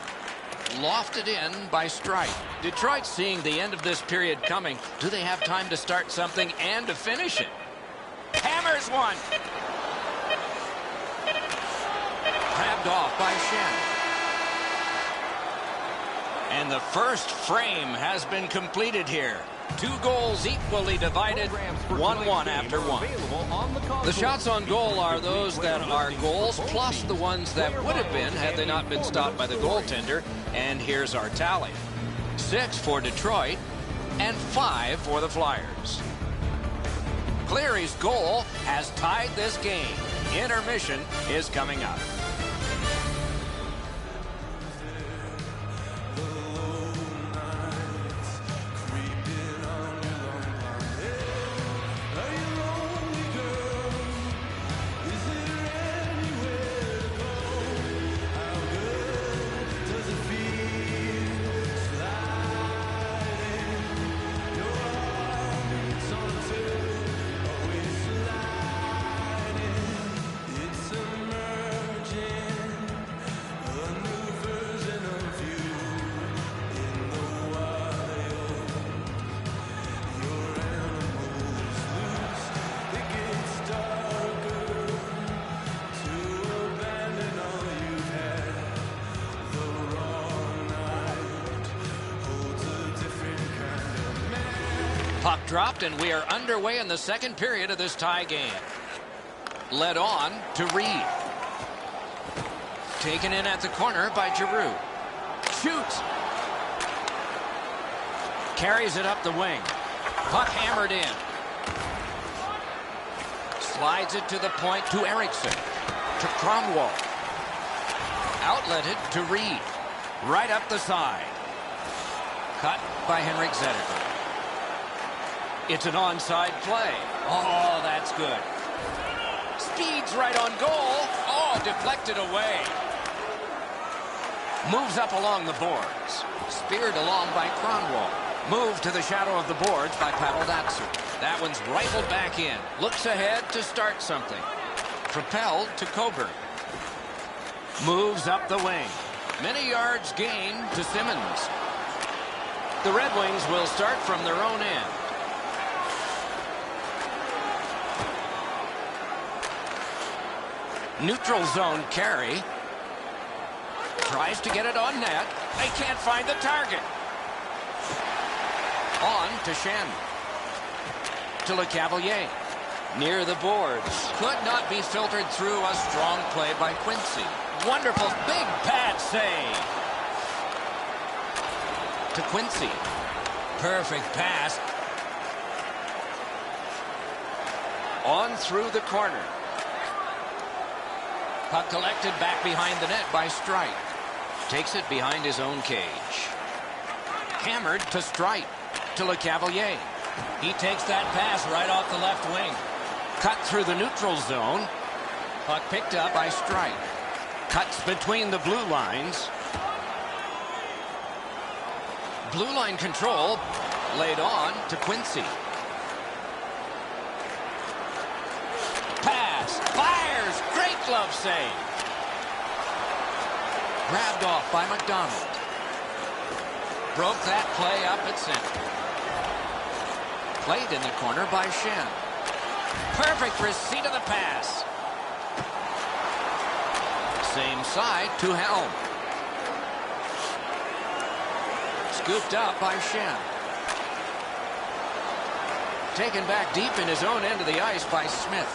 Lofted in by Strike. Detroit seeing the end of this period coming. Do they have time to start something and to finish it? Hammers one. Grabbed off by Schenn. And the first frame has been completed here. 2 goals equally divided, 1-1 after one. The shots on goal are those that are goals plus the ones that would have been had they not been stopped by the goaltender. And here's our tally. 6 for Detroit and 5 for the Flyers. Cleary's goal has tied this game. Intermission is coming up. Puck dropped, and we are underway in the second period of this tie game. Led on to Reed. Taken in at the corner by Giroux. Shoots. Carries it up the wing. Puck hammered in. Slides it to the point to Eriksson. To Cromwell. Outletted to Reed. Right up the side. Cut by Henrik Zetterberg. It's an onside play. Oh, that's good. Speeds right on goal. Oh, deflected away. Moves up along the boards. Speared along by Cromwell. Moved to the shadow of the boards by Pavel Datsyuk. That one's rifled back in. Looks ahead to start something. Propelled to Coburn. Moves up the wing. Many yards gained to Simmons. The Red Wings will start from their own end. Neutral zone carry. Tries to get it on net. They can't find the target. On to Schenn. to LeCavalier. Near the boards. Could not be filtered through. A strong play by Quincy. Wonderful big pad save. To Quincy. Perfect pass. On through the corner. Puck collected back behind the net by Strite. Takes it behind his own cage. Hammered to Strite. To LeCavalier. He takes that pass right off the left wing. Cut through the neutral zone. Puck picked up by Strite. Cuts between the blue lines. Blue line control. Laid on to Quincy. Pass. Fires. Great glove save. Grabbed off by McDonald. Broke that play up at center. Played in the corner by Shen. Perfect receipt of the pass. Same side to Helm. Scooped up by Shen. Taken back deep in his own end of the ice by Smith.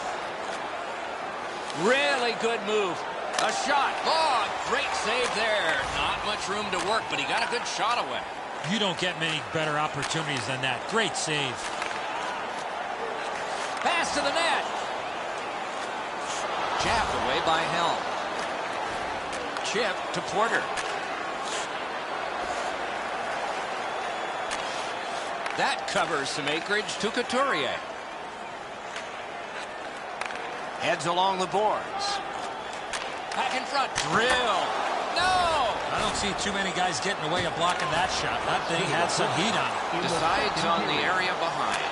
Really good move. A shot. Oh, great save there. Not much room to work, but he got a good shot away. You don't get many better opportunities than that. Great save. Pass to the net. Jabbed away by Helm. Chip to Porter. That covers some acreage to Couturier. Heads along the boards. Back in front. Drill. No! I don't see too many guys getting away of blocking that shot. That thing had some heat on it. Decides on the area behind.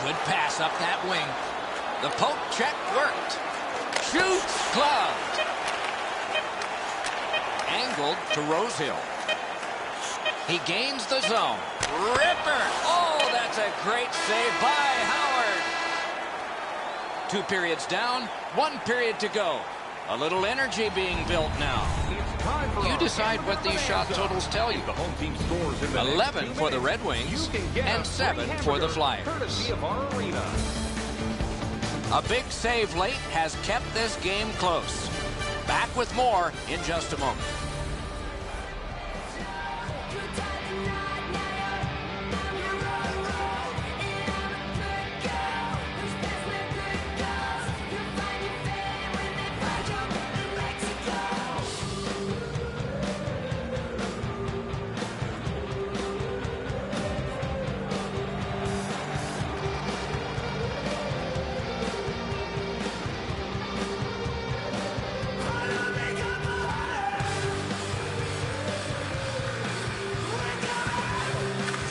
Good pass up that wing. The poke check worked. Shoots. Gloved. Angled to Rosehill. He gains the zone. Ripper. Oh, that's a great save by Howard. 2 periods down, 1 period to go. A little energy being built now. You decide what these shot totals tell you. 11 for the Red Wings and 7 for the Flyers. A big save late has kept this game close. Back with more in just a moment.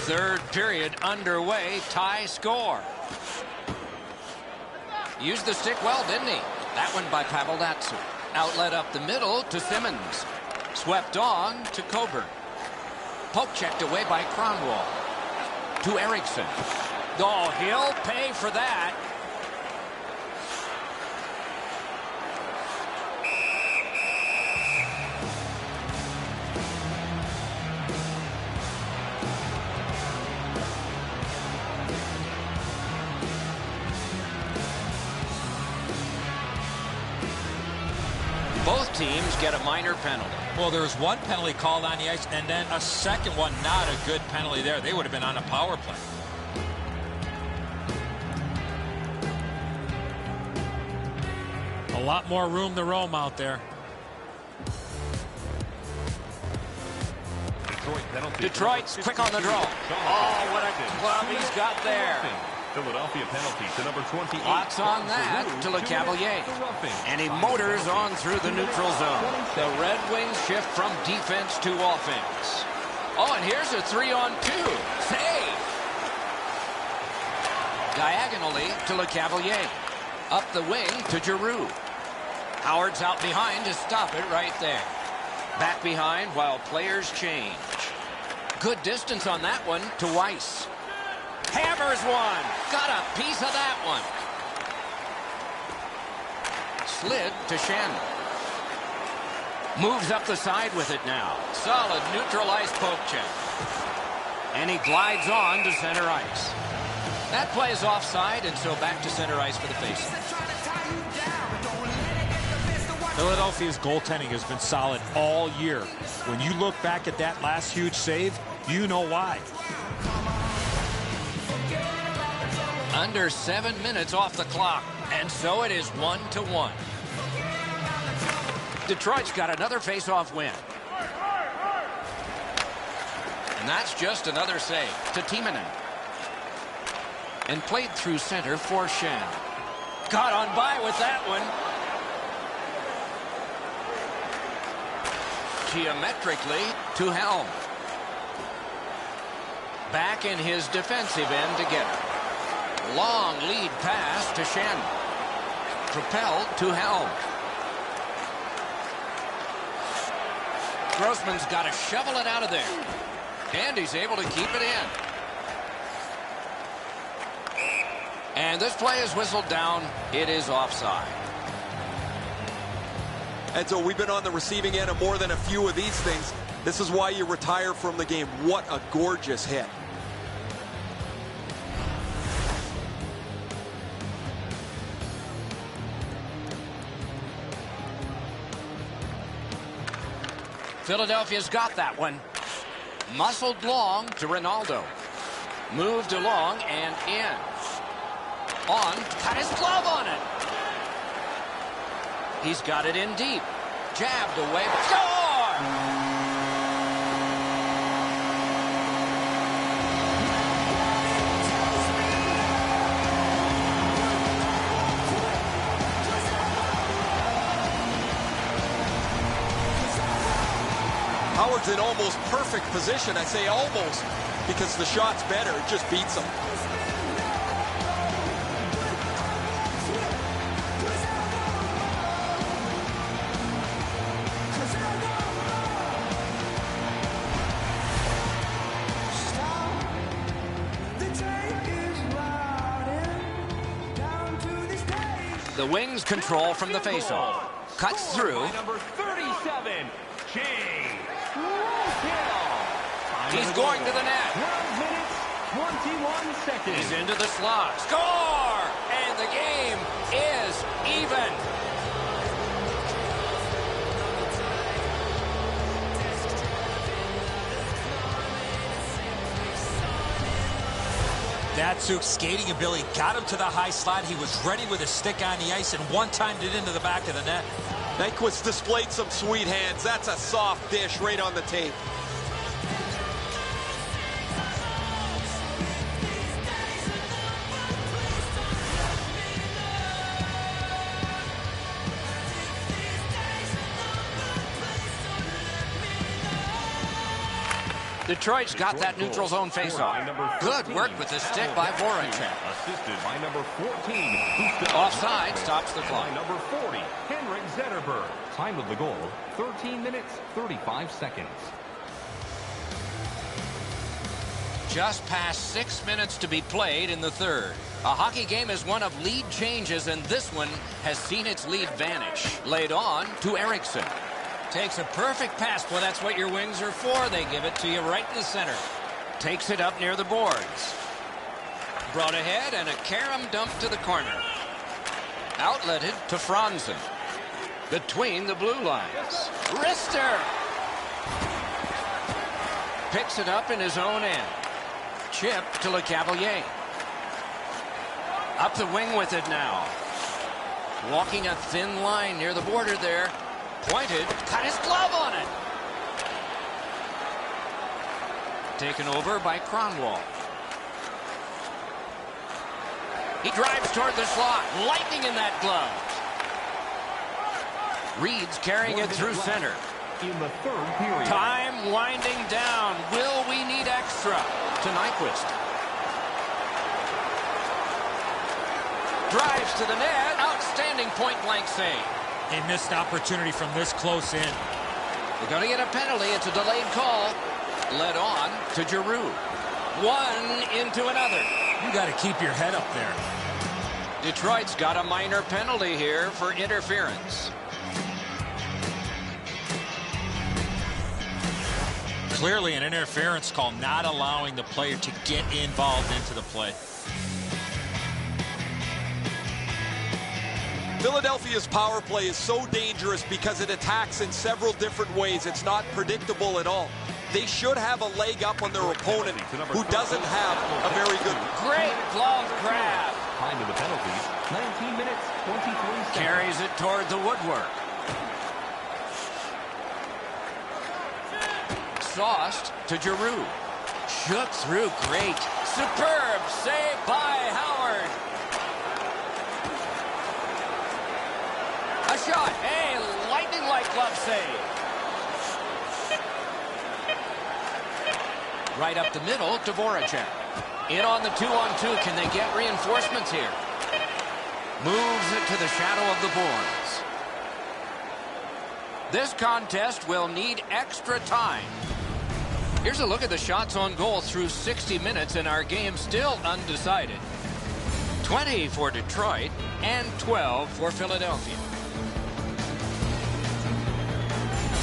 Third period underway, tie score. Used the stick well, didn't he? That one by Pavel Datsyuk. Outlet up the middle to Simmons. Swept on to Coburn. Poke checked away by Kronwall. To Eriksson. Oh, he'll pay for that. Both teams get a minor penalty. Well, there was one penalty called on the ice, and then a second one, not a good penalty there. They would have been on a power play. A lot more room to roam out there. Detroit's quick on the draw. Oh, what a glove he's got there. Philadelphia penalty to number 28. Lots on that to LeCavalier. And he motors on through the neutral zone. The Red Wings shift from defense to offense. Oh, and here's a 3-on-2. Save! Diagonally to LeCavalier. Up the wing to Giroux. Howard's out behind to stop it right there. Back behind while players change. Good distance on that one to Weiss. Hammers one. Got a piece of that one. Slid to Shen. Moves up the side with it now. Solid neutral ice poke check. And he glides on to center ice. That play is offside, and so back to center ice for the face-off. Philadelphia's goaltending has been solid all year. When you look back at that last huge save, you know why. Under 7 minutes off the clock, and so it is 1-1. Detroit's got another face-off win. And that's just another save to Timonen. And played through center for Shen. Got on by with that one. Geometrically to Helm. Back in his defensive end to get it. Long lead pass to Shen. Propelled to Helm. Grossman's got to shovel it out of there. And he's able to keep it in. And this play is whistled down. It is offside. And so we've been on the receiving end of more than a few of these things. This is why you retire from the game. What a gorgeous hit. Philadelphia's got that one. Muscled long to Ronaldo. Moved along and in. On, got his glove on it. He's got it in deep. Jabbed away. Score! Howard's in almost perfect position. I say almost because the shot's better. It just beats him. The Wings control from the faceoff. Cuts through. Number 37, Jay. He's going to the net. 12 minutes, 21 seconds. He's into the slot. Score! And the game is even. Datsuk's skating ability got him to the high slot. He was ready with a stick on the ice and one-timed it into the back of the net. Nyquist displayed some sweet hands. That's a soft dish right on the tape. Detroit's got that neutral zone faceoff. Good work with the stick by Voracek. Assisted by number 14. Offside stops the clock. By number 40, Henrik Zetterberg. Time of the goal, 13 minutes, 35 seconds. Just past 6 minutes to be played in the third. A hockey game is one of lead changes, and this one has seen its lead vanish. Laid on to Eriksson. Takes a perfect pass. Well, that's what your Wings are for. They give it to you right in the center. Takes it up near the boards. Brought ahead and a carom dump to the corner. Outletted to Franzen. Between the blue lines. Wrister! Picks it up in his own end. Chip to LeCavalier. Up the wing with it now. Walking a thin line near the border there. Pointed, got his glove on it. Taken over by Kronwall. He drives toward the slot. Lightning in that glove. Reed's carrying it through center. In the third period. Time winding down. Will we need extra? To Nyquist. Drives to the net. Outstanding point-blank save. A missed opportunity from this close in. They're going to get a penalty. It's a delayed call. Led on to Giroux. One into another. You got to keep your head up there. Detroit's got a minor penalty here for interference. Clearly an interference call, not allowing the player to get involved into the play. Philadelphia's power play is so dangerous because it attacks in several different ways. It's not predictable at all. They should have a leg up on their opponent who doesn't have a very good... Great glove grab. Time of the penalties, 19 minutes, 23 seconds. Carries it toward the woodwork. Sauced to Giroux. Shook through great. Superb save by Howard. A shot. A lightning-like glove save. Right up the middle to Voracek. In on the 2-on-2. Can they get reinforcements here? Moves it to the shadow of the boards. This contest will need extra time. Here's a look at the shots on goal through 60 minutes, and our game still undecided. 20 for Detroit and 12 for Philadelphia.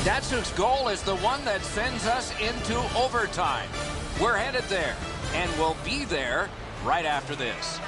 Datsuk's goal is the one that sends us into overtime. We're headed there, and we'll be there right after this.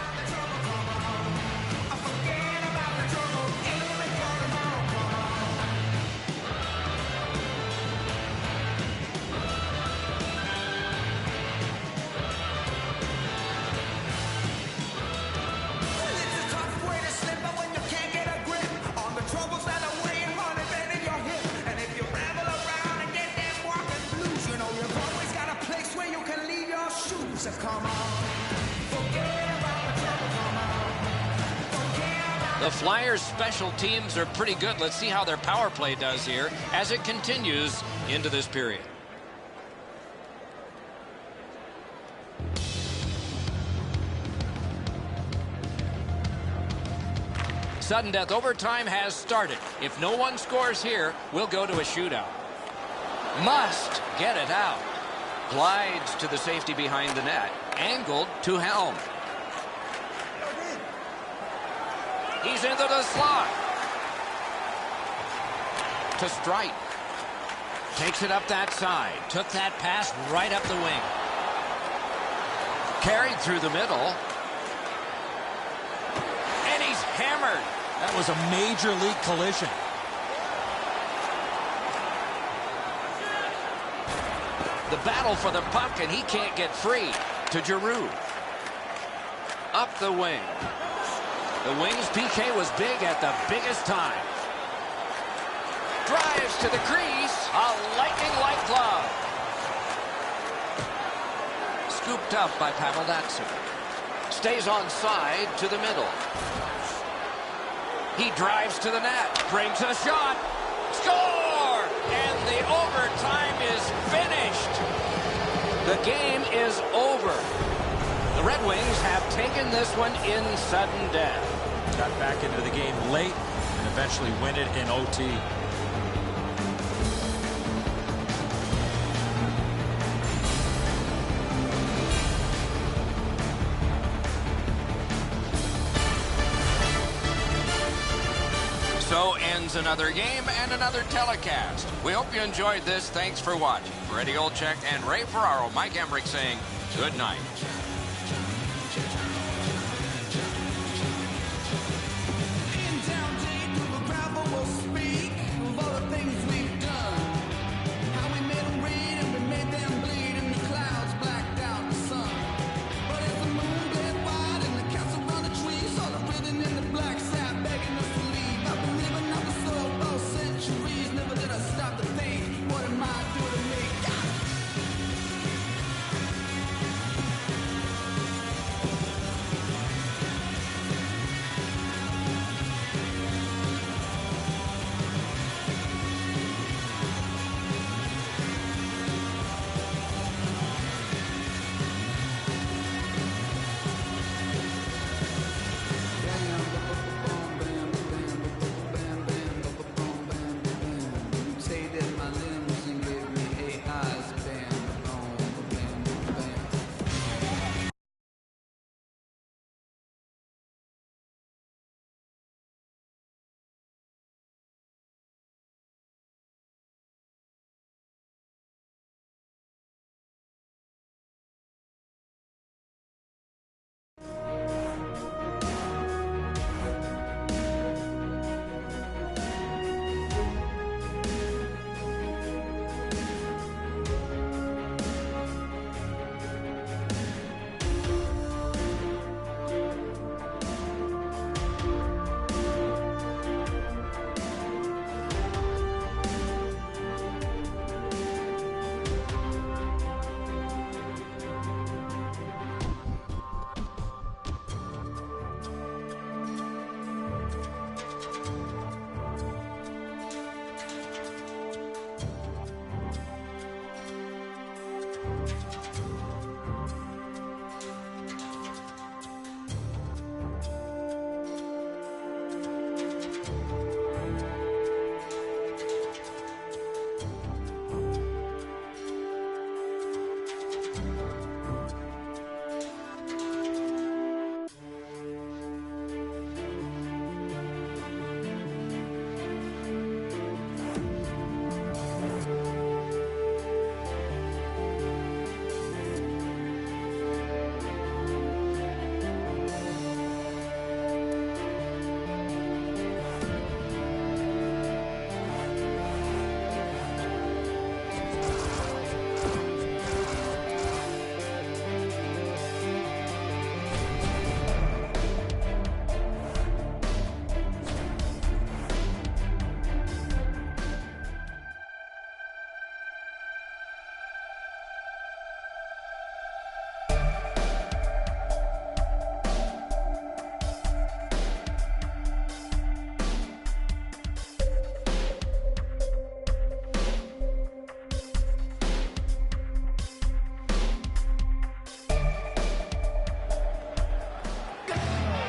The Flyers' special teams are pretty good. Let's see how their power play does here as it continues into this period. Sudden death overtime has started. If no one scores here, we'll go to a shootout. Must get it out. Glides to the safety behind the net. Angled to Helm. He's into the slot. To Strite. Takes it up that side. Took that pass right up the wing. Carried through the middle. And he's hammered. That was a major league collision. The battle for the puck, and he can't get free. To Giroux. Up the wing. The Wings PK was big at the biggest time. Drives to the crease. A lightning-like glove. Scooped up by Pavel Datsyuk. Stays on side to the middle. He drives to the net. Brings a shot. Score! And the overtime is finished. The game is over. The Red Wings have taken this one in sudden death. Got back into the game late and eventually win it in OT. So ends another game and another telecast. We hope you enjoyed this. Thanks for watching. For Eddie Olczyk and Ray Ferraro, Mike Emmerich saying good night.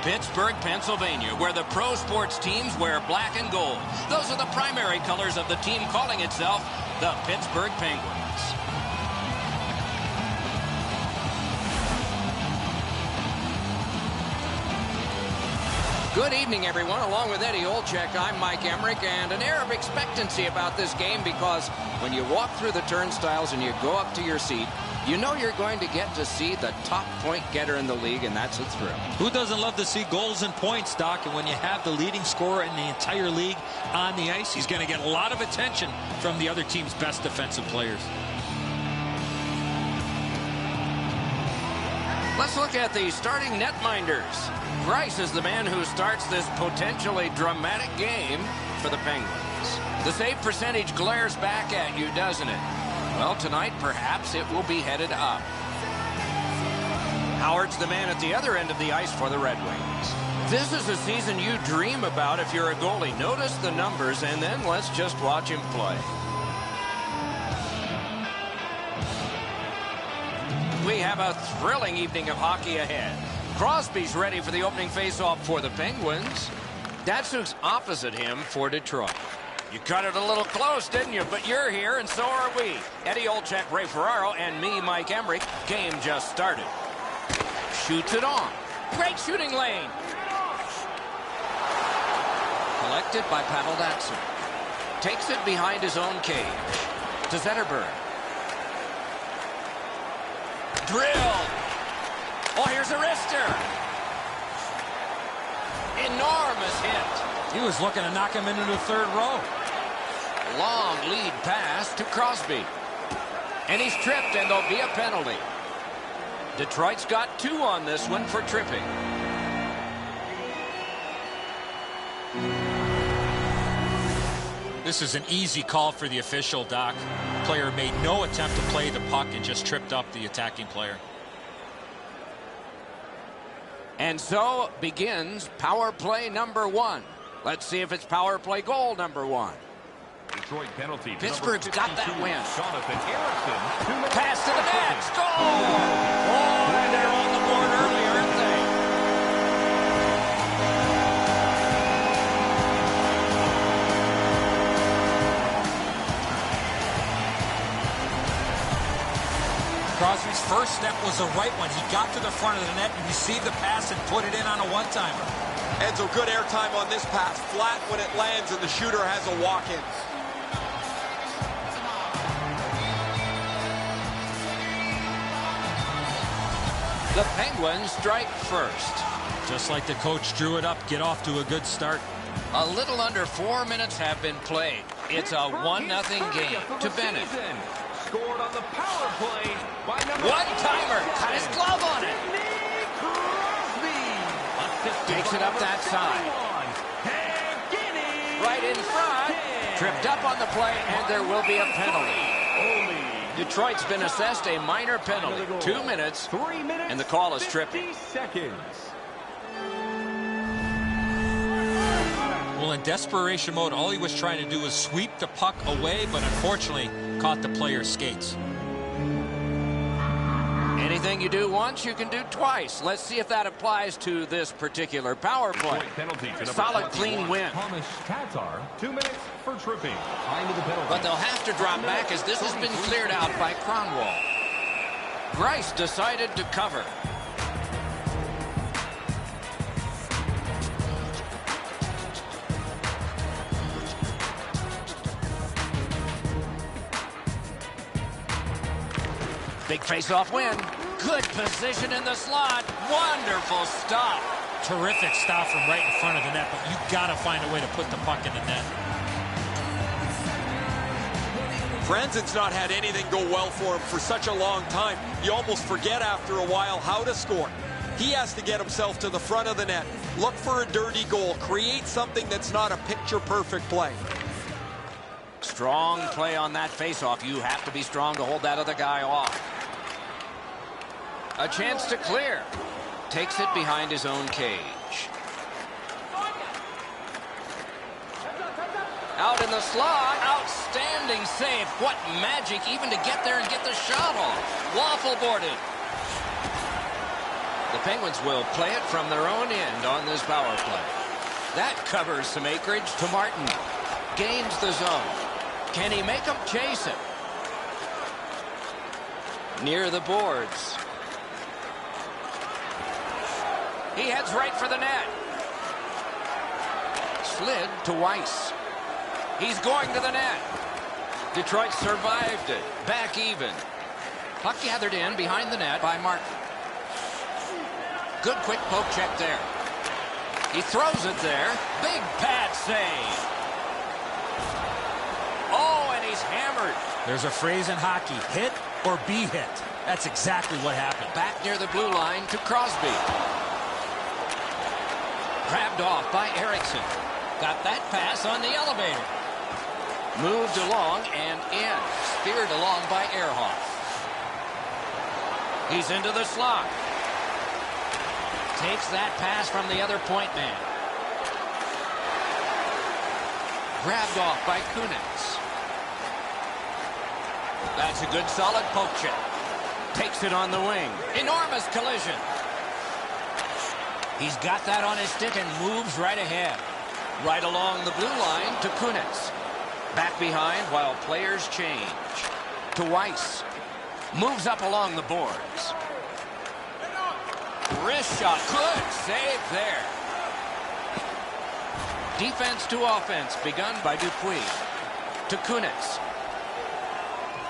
Pittsburgh, Pennsylvania, where the pro sports teams wear black and gold. Those are the primary colors of the team calling itself the Pittsburgh Penguins. Good evening, everyone. Along with Eddie Olczyk, I'm Mike Emmerich, and an air of expectancy about this game because when you walk through the turnstiles and you go up to your seat, you know you're going to get to see the top point getter in the league, and that's a thrill. Who doesn't love to see goals and points, Doc? And when you have the leading scorer in the entire league on the ice, he's going to get a lot of attention from the other team's best defensive players. Let's look at the starting netminders. Grice is the man who starts this potentially dramatic game for the Penguins. The save percentage glares back at you, doesn't it? Well, tonight, perhaps it will be headed up. Howard's the man at the other end of the ice for the Red Wings. This is a season you dream about if you're a goalie. Notice the numbers, and then let's just watch him play. We have a thrilling evening of hockey ahead. Crosby's ready for the opening faceoff for the Penguins. Datsuk's opposite him for Detroit. You cut it a little close, didn't you? But you're here, and so are we. Eddie Olczyk, Ray Ferraro, and me, Mike Emmerich. Game just started. Shoots it on. Great shooting lane. Collected by Pavel Datsuk. Takes it behind his own cage. To Zetterberg. Drilled. Oh, here's a wrister. Enormous hit. He was looking to knock him into the third row. Long lead pass to Crosby. And he's tripped, and there'll be a penalty. Detroit's got 2 on this one for tripping. This is an easy call for the official, Doc. Player made no attempt to play the puck and just tripped up the attacking player. And so begins power play number 1. Let's see if it's power play goal number 1. Detroit penalty. Pittsburgh's got that win. Jonathan Erickson. Pass to the net. Score! Oh, and they're on the board early, aren't they? Crosby's first step was the right one. He got to the front of the net and received the pass and put it in on a one-timer. Enzo, good airtime on this pass. Flat when it lands, and the shooter has a walk-in. The Penguins strike first. Just like the coach drew it up, get off to a good start. A little under 4 minutes have been played. It's a 1-0 game to Bennett. Scored on the power play by number One-timer. Cut his glove on it. Takes it up that side. Right in front. Tripped up on the play, and there will be a penalty. Detroit's been assessed a minor penalty. 2 minutes, and the call is tripping. Well, in desperation mode, all he was trying to do was sweep the puck away, but unfortunately caught the player's skates. Anything you do once, you can do twice. Let's see if that applies to this particular power play. Solid, clean win. Thomas Tatar, 2 minutes for tripping. Time to the penalty. But they'll have to drop back as this has been cleared out by Cronwall. Grice decided to cover. Big face-off win. Good position in the slot. Wonderful stop. Terrific stop from right in front of the net, but you got to find a way to put the puck in the net. Franzen's not had anything go well for him for such a long time. You almost forget after a while how to score. He has to get himself to the front of the net. Look for a dirty goal. Create something that's not a picture-perfect play. Strong play on that face-off. You have to be strong to hold that other guy off. A chance to clear. Takes it behind his own cage. Out in the slot. Outstanding save. What magic even to get there and get the shot off. Waffle boarded. The Penguins will play it from their own end on this power play. That covers some acreage to Martin. Gains the zone. Can he make him chase it? Near the boards. He heads right for the net. Slid to Weiss. He's going to the net. Detroit survived it. Back even. Puck gathered in behind the net by Martin. Good quick poke check there. He throws it there. Big pad save. Oh, and he's hammered. There's a phrase in hockey, hit or be hit. That's exactly what happened. Back near the blue line to Crosby. Grabbed off by Erickson. Got that pass on the elevator. Moved along and in. Speared along by Ehrhoff. He's into the slot. Takes that pass from the other point man. Grabbed off by Kunitz. That's a good solid poke check. Takes it on the wing. Enormous collision. He's got that on his stick and moves right ahead. Right along the blue line to Kunitz. Back behind while players change. To Weiss. Moves up along the boards. Wrist shot. Good save there. Defense to offense begun by Dupuis. To Kunitz.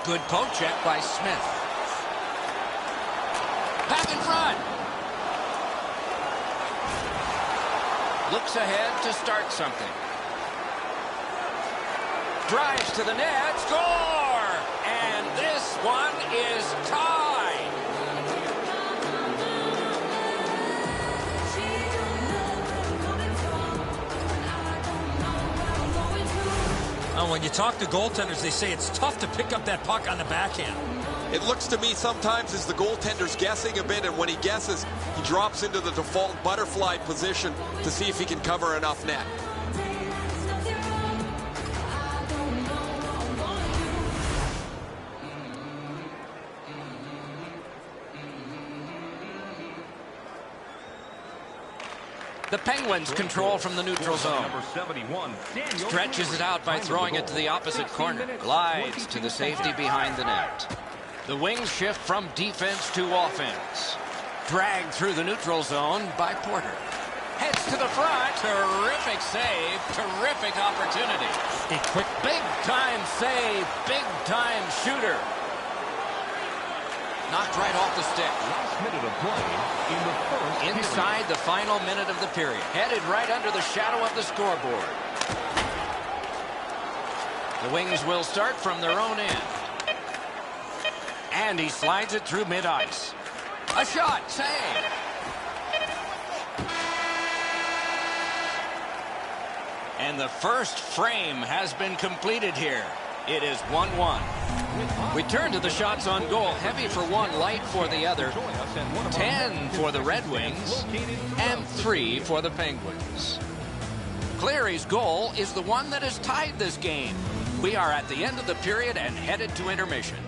Good poke check by Smith. Back in front. Looks ahead to start something. Drives to the net. Score! And this one is tied. Now, when you talk to goaltenders, they say it's tough to pick up that puck on the backhand. It looks to me sometimes as the goaltender's guessing a bit, and when he guesses, he drops into the default butterfly position to see if he can cover enough net. The Penguins control from the neutral zone. Stretches it out by throwing it to the opposite corner. Glides to the safety behind the net. The wings shift from defense to offense. Dragged through the neutral zone by Porter. Heads to the front. Terrific save. Terrific opportunity. A quick, big-time save. Big-time shooter. Knocked right off the stick. Last minute of play in the first Inside the final minute of the period. Headed right under the shadow of the scoreboard. The Wings will start from their own end. And he slides it through mid-ice. A shot. Save. And the first frame has been completed here. It is 1-1. We turn to the shots on goal. Heavy for one, light for the other. 10 for the Red Wings and 3 for the Penguins. Cleary's goal is the one that has tied this game. We are at the end of the period and headed to intermission.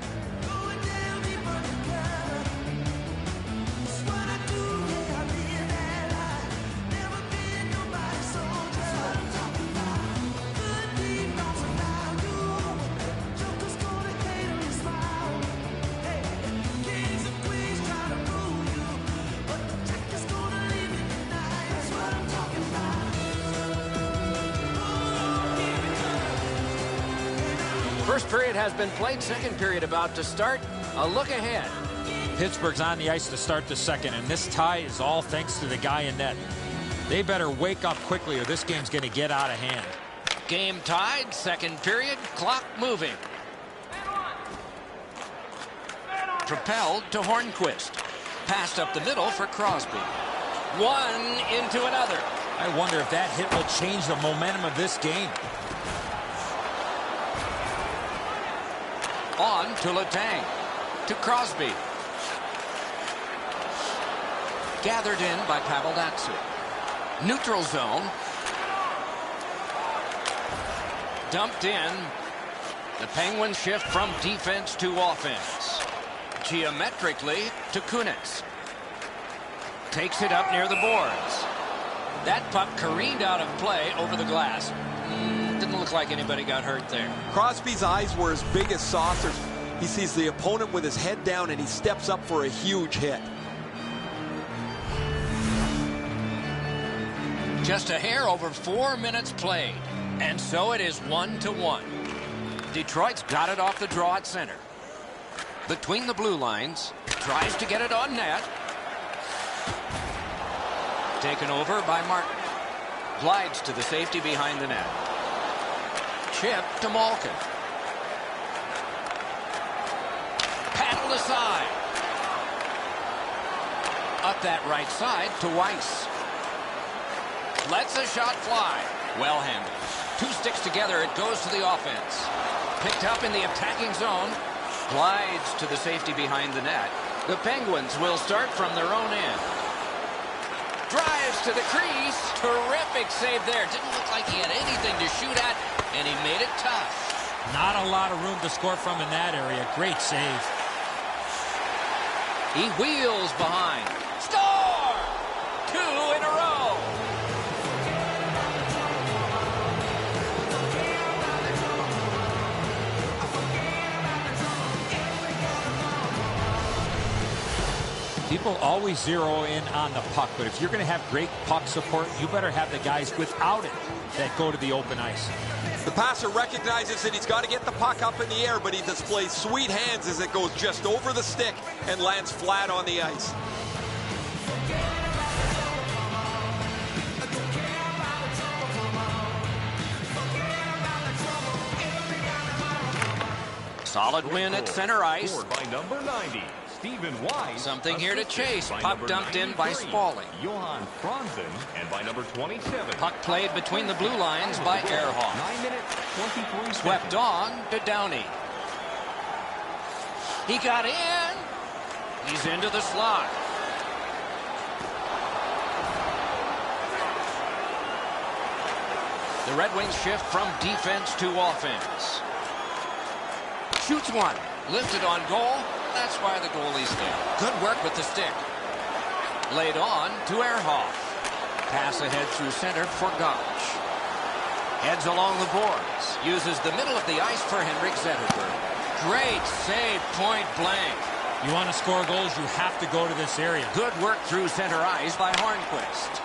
First period has been played. Second period about to start. A look ahead. Pittsburgh's on the ice to start the second, and this tie is all thanks to the guy in net. They better wake up quickly or this game's going to get out of hand. Game tied. Second period. Clock moving. Propelled to Hornquist. Passed up the middle for Crosby. One into another. I wonder if that hit will change the momentum of this game. On to Letang. To Crosby. Gathered in by Pavel Datsyuk. Neutral zone. Dumped in. The Penguins shift from defense to offense. Geometrically to Kunitz. Takes it up near the boards. That puck careened out of play over the glass. Didn't look like anybody got hurt there. Crosby's eyes were as big as saucers. He sees the opponent with his head down and he steps up for a huge hit. Just a hair over 4 minutes played. And so it is 1-1. Detroit's got it off the draw at center. Between the blue lines. Tries to get it on net. Taken over by Martin. Glides to the safety behind the net. Chip to Malkin. Paddled aside. Up that right side to Weiss. Lets a shot fly. Well handled. Two sticks together. It goes to the offense. Picked up in the attacking zone. Glides to the safety behind the net. The Penguins will start from their own end. Drives to the crease. Terrific save there. Didn't look like he had anything to shoot at, and he made it tough. Not a lot of room to score from in that area. Great save. He wheels behind. Score! 2 in a row. People always zero in on the puck, but if you're going to have great puck support, you better have the guys without it that go to the open ice. The passer recognizes that he's got to get the puck up in the air, but he displays sweet hands as it goes just over the stick and lands flat on the ice. Solid win at center ice. Scored by number 90. Stephen Weiss. Something here to chase. By Puck number dumped in by 93, Spaulding. Johan Franzen, and by number 27. Puck played between the blue lines by Ehrhoff. 9 minutes, 23 Swept seconds. on to Downey. He got in. He's into the slot. The Red Wings shift from defense to offense. Shoots one. Lifted on goal. That's why the goalie's there. Good work with the stick. Laid on to Ehrhoff. Pass ahead through center for Gotch. Heads along the boards. Uses the middle of the ice for Henrik Zetterberg. Great save, point blank. You want to score goals, you have to go to this area. Good work through center ice by Hornquist.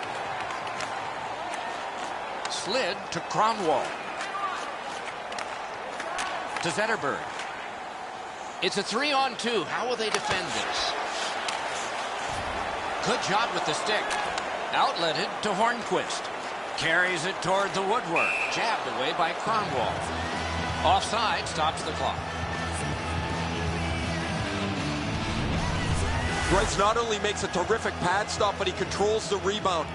Slid to Kronwall. To Zetterberg. It's a 3-on-2. How will they defend this? Good job with the stick. Outletted to Hornquist. Carries it toward the woodwork. Jabbed away by Kronwall. Offside stops the clock. Bryce not only makes a terrific pad stop, but he controls the rebound.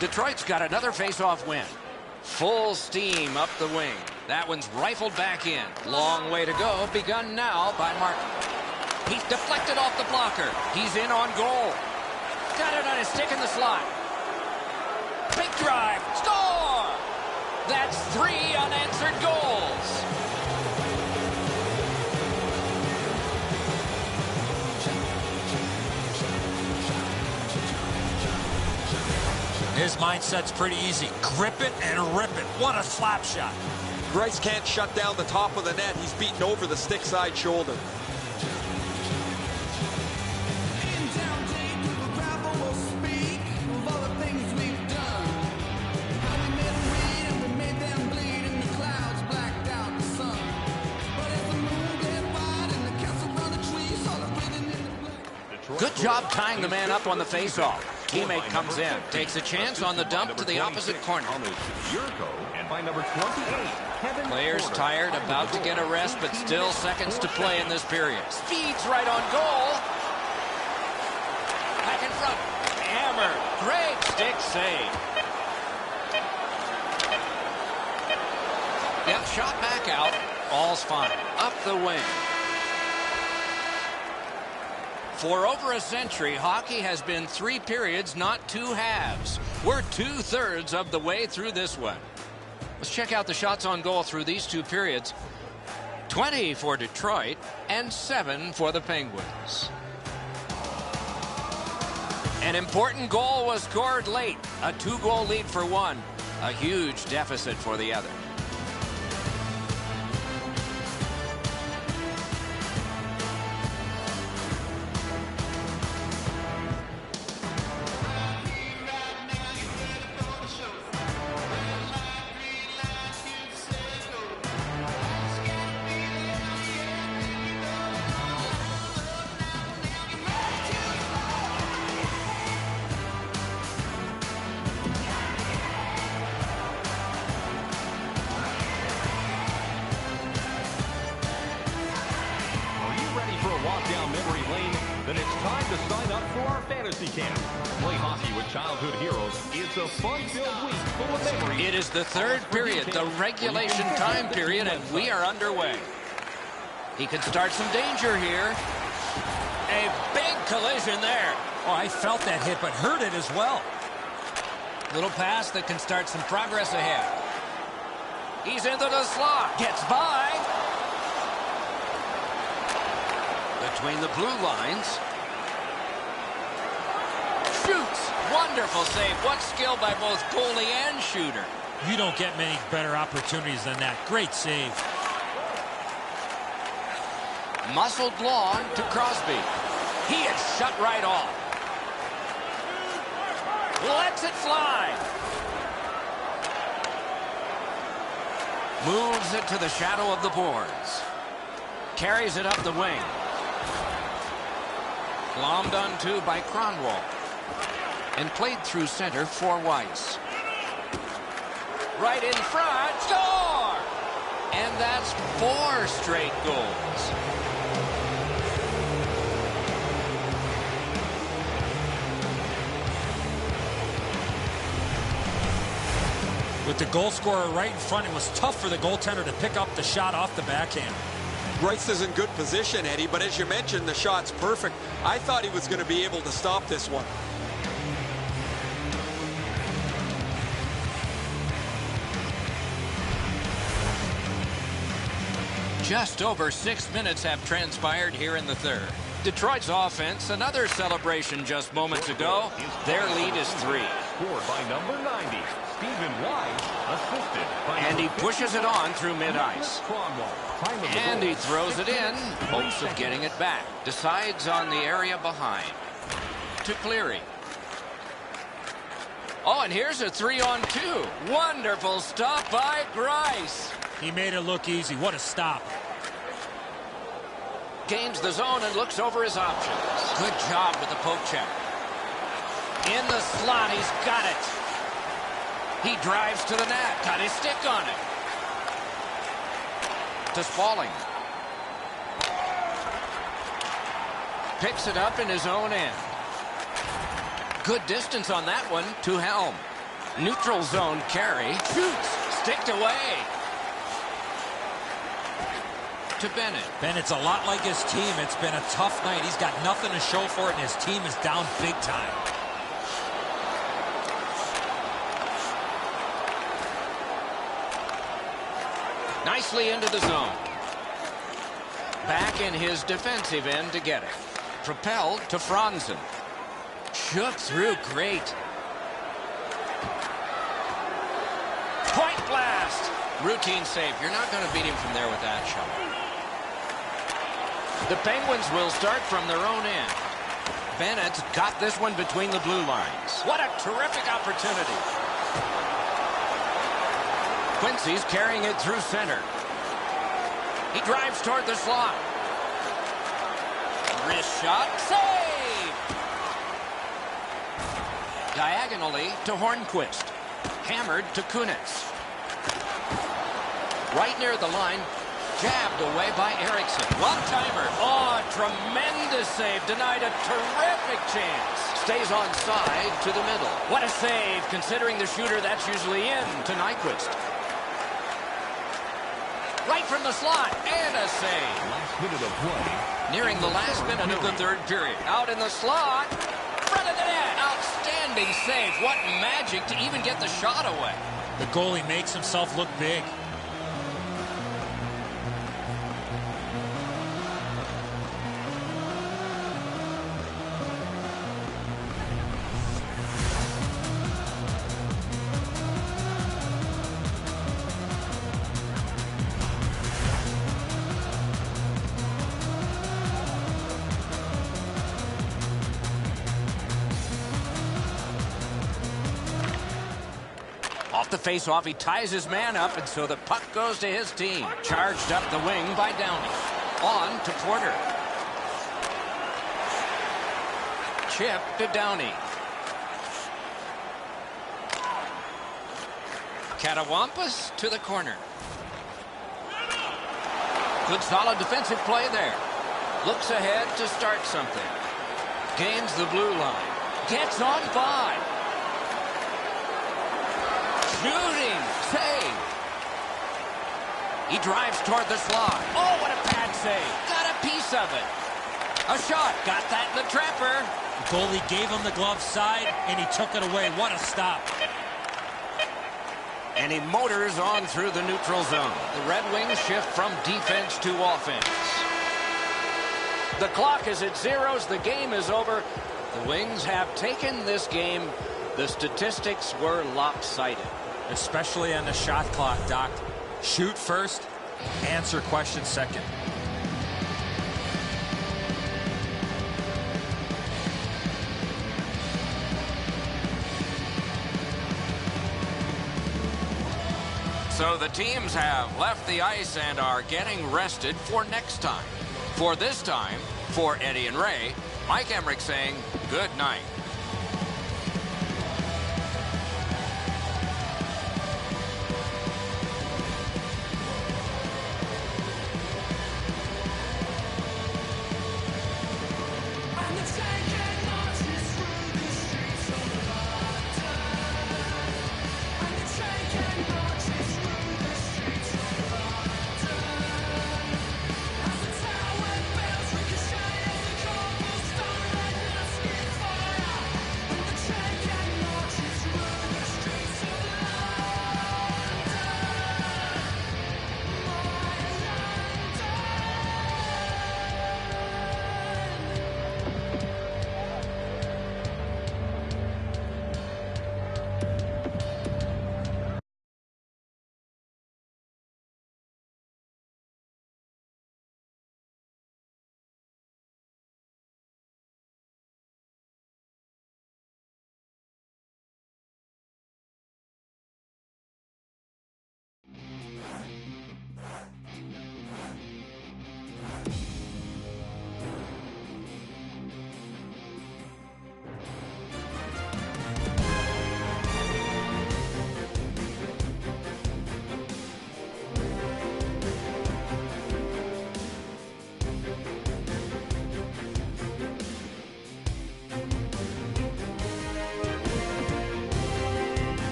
Detroit's got another face-off win. Full steam up the wing. That one's rifled back in. Long way to go. Begun now by Martin. He's deflected off the blocker. He's in on goal. Got it on his stick in the slot. Big drive. Score! That's 3 unanswered goals. His mindset's pretty easy. Grip it and rip it. What a slap shot. Bryce can't shut down the top of the net. He's beaten over the stick side shoulder. Good job tying the man up on the faceoff. Teammate comes in, takes a chance on the dump to the opposite corner. And by number 28, Kevin Players Porter. tired, about to get a rest, but still seconds to play in this period. Speeds right on goal. Back in front. Hammer. Great stick save. Yep, shot back out. All's fine. Up the wing. For over a century, hockey has been 3 periods, not 2 halves. We're 2/3 of the way through this one. Let's check out the shots on goal through these 2 periods. 20 for Detroit and 7 for the Penguins. An important goal was scored late. A 2-goal lead for one. A huge deficit for the other. Then it's time to sign up for our fantasy camp. Play hockey with childhood heroes. It's a fun-filled week full of memories. It is the 3rd period, the regulation time period, and we are underway. He could start some danger here. A big collision there. Oh, I felt that hit, but heard it as well. Little pass that can start some progress ahead. He's into the slot. Gets by. Between the blue lines. Shoots. Wonderful save. What skill by both goalie and shooter. You don't get many better opportunities than that. Great save. Muscled long to Crosby. He is shut right off. Lets it fly. Moves it to the shadow of the boards. Carries it up the wing. Glommed onto by Cronwall. And played through center for Weiss. Right in front. Score! And that's 4 straight goals. With the goal scorer right in front, it was tough for the goaltender to pick up the shot off the backhand. Weiss is in good position, Eddie, but as you mentioned, the shot's perfect. I thought he was going to be able to stop this one. Just over 6 minutes have transpired here in the 3rd. Detroit's offense, another celebration just moments ago. Their lead is 3. Scored by number 90, Stephen Weiss, assisted by And he pushes it on through mid-ice. And he throws it in, hopes of getting it back. Decides on the area behind. To Cleary. Oh, and here's a 3-on-2. Wonderful stop by Grice. He made it look easy. What a stop. Gains the zone and looks over his options. Good job with the poke check. In the slot, he's got it. He drives to the net. Got his stick on it. To Spaulding. Picks it up in his own end. Good distance on that one to Helm. Neutral zone carry. Shoots. Sticked away. To Bennett. Bennett's a lot like his team. It's been a tough night. He's got nothing to show for it, and his team is down big time. Nicely into the zone. Back in his defensive end to get it. Propelled to Franzen. Shook through great. Point blast. Routine save. You're not going to beat him from there with that shot. The Penguins will start from their own end. Bennett's got this one between the blue lines. What a terrific opportunity. Quincy's carrying it through center. He drives toward the slot. Wrist shot. Save! Diagonally to Hornquist. Hammered to Kunitz. Right near the line. Jabbed away by Eriksson. One-timer. Oh, tremendous save. Denied a terrific chance. Stays onside to the middle. What a save, considering the shooter that's usually in to Nyquist. Right from the slot. And a save. Last minute of play. Nearing the last minute of the third period. Out in the slot. Front of the net. Outstanding save. What magic to even get the shot away. The goalie makes himself look big. Off the face-off, he ties his man up, and so the puck goes to his team. Charged up the wing by Downey. On to Porter. Chip to Downey. Catawampus to the corner. Good solid defensive play there. Looks ahead to start something. Gains the blue line. Gets on by. Shooting save. He drives toward the slot. Oh, what a pad save. Got a piece of it. A shot. Got that in the trapper. The goalie gave him the glove side, and he took it away. What a stop. And he motors on through the neutral zone. The Red Wings shift from defense to offense. The clock is at zeros. The game is over. The Wings have taken this game. The statistics were lopsided. Especially on the shot clock, Doc. Shoot first, answer question second. So the teams have left the ice and are getting rested for next time. For this time, for Eddie and Ray, Mike Emmerich saying good night.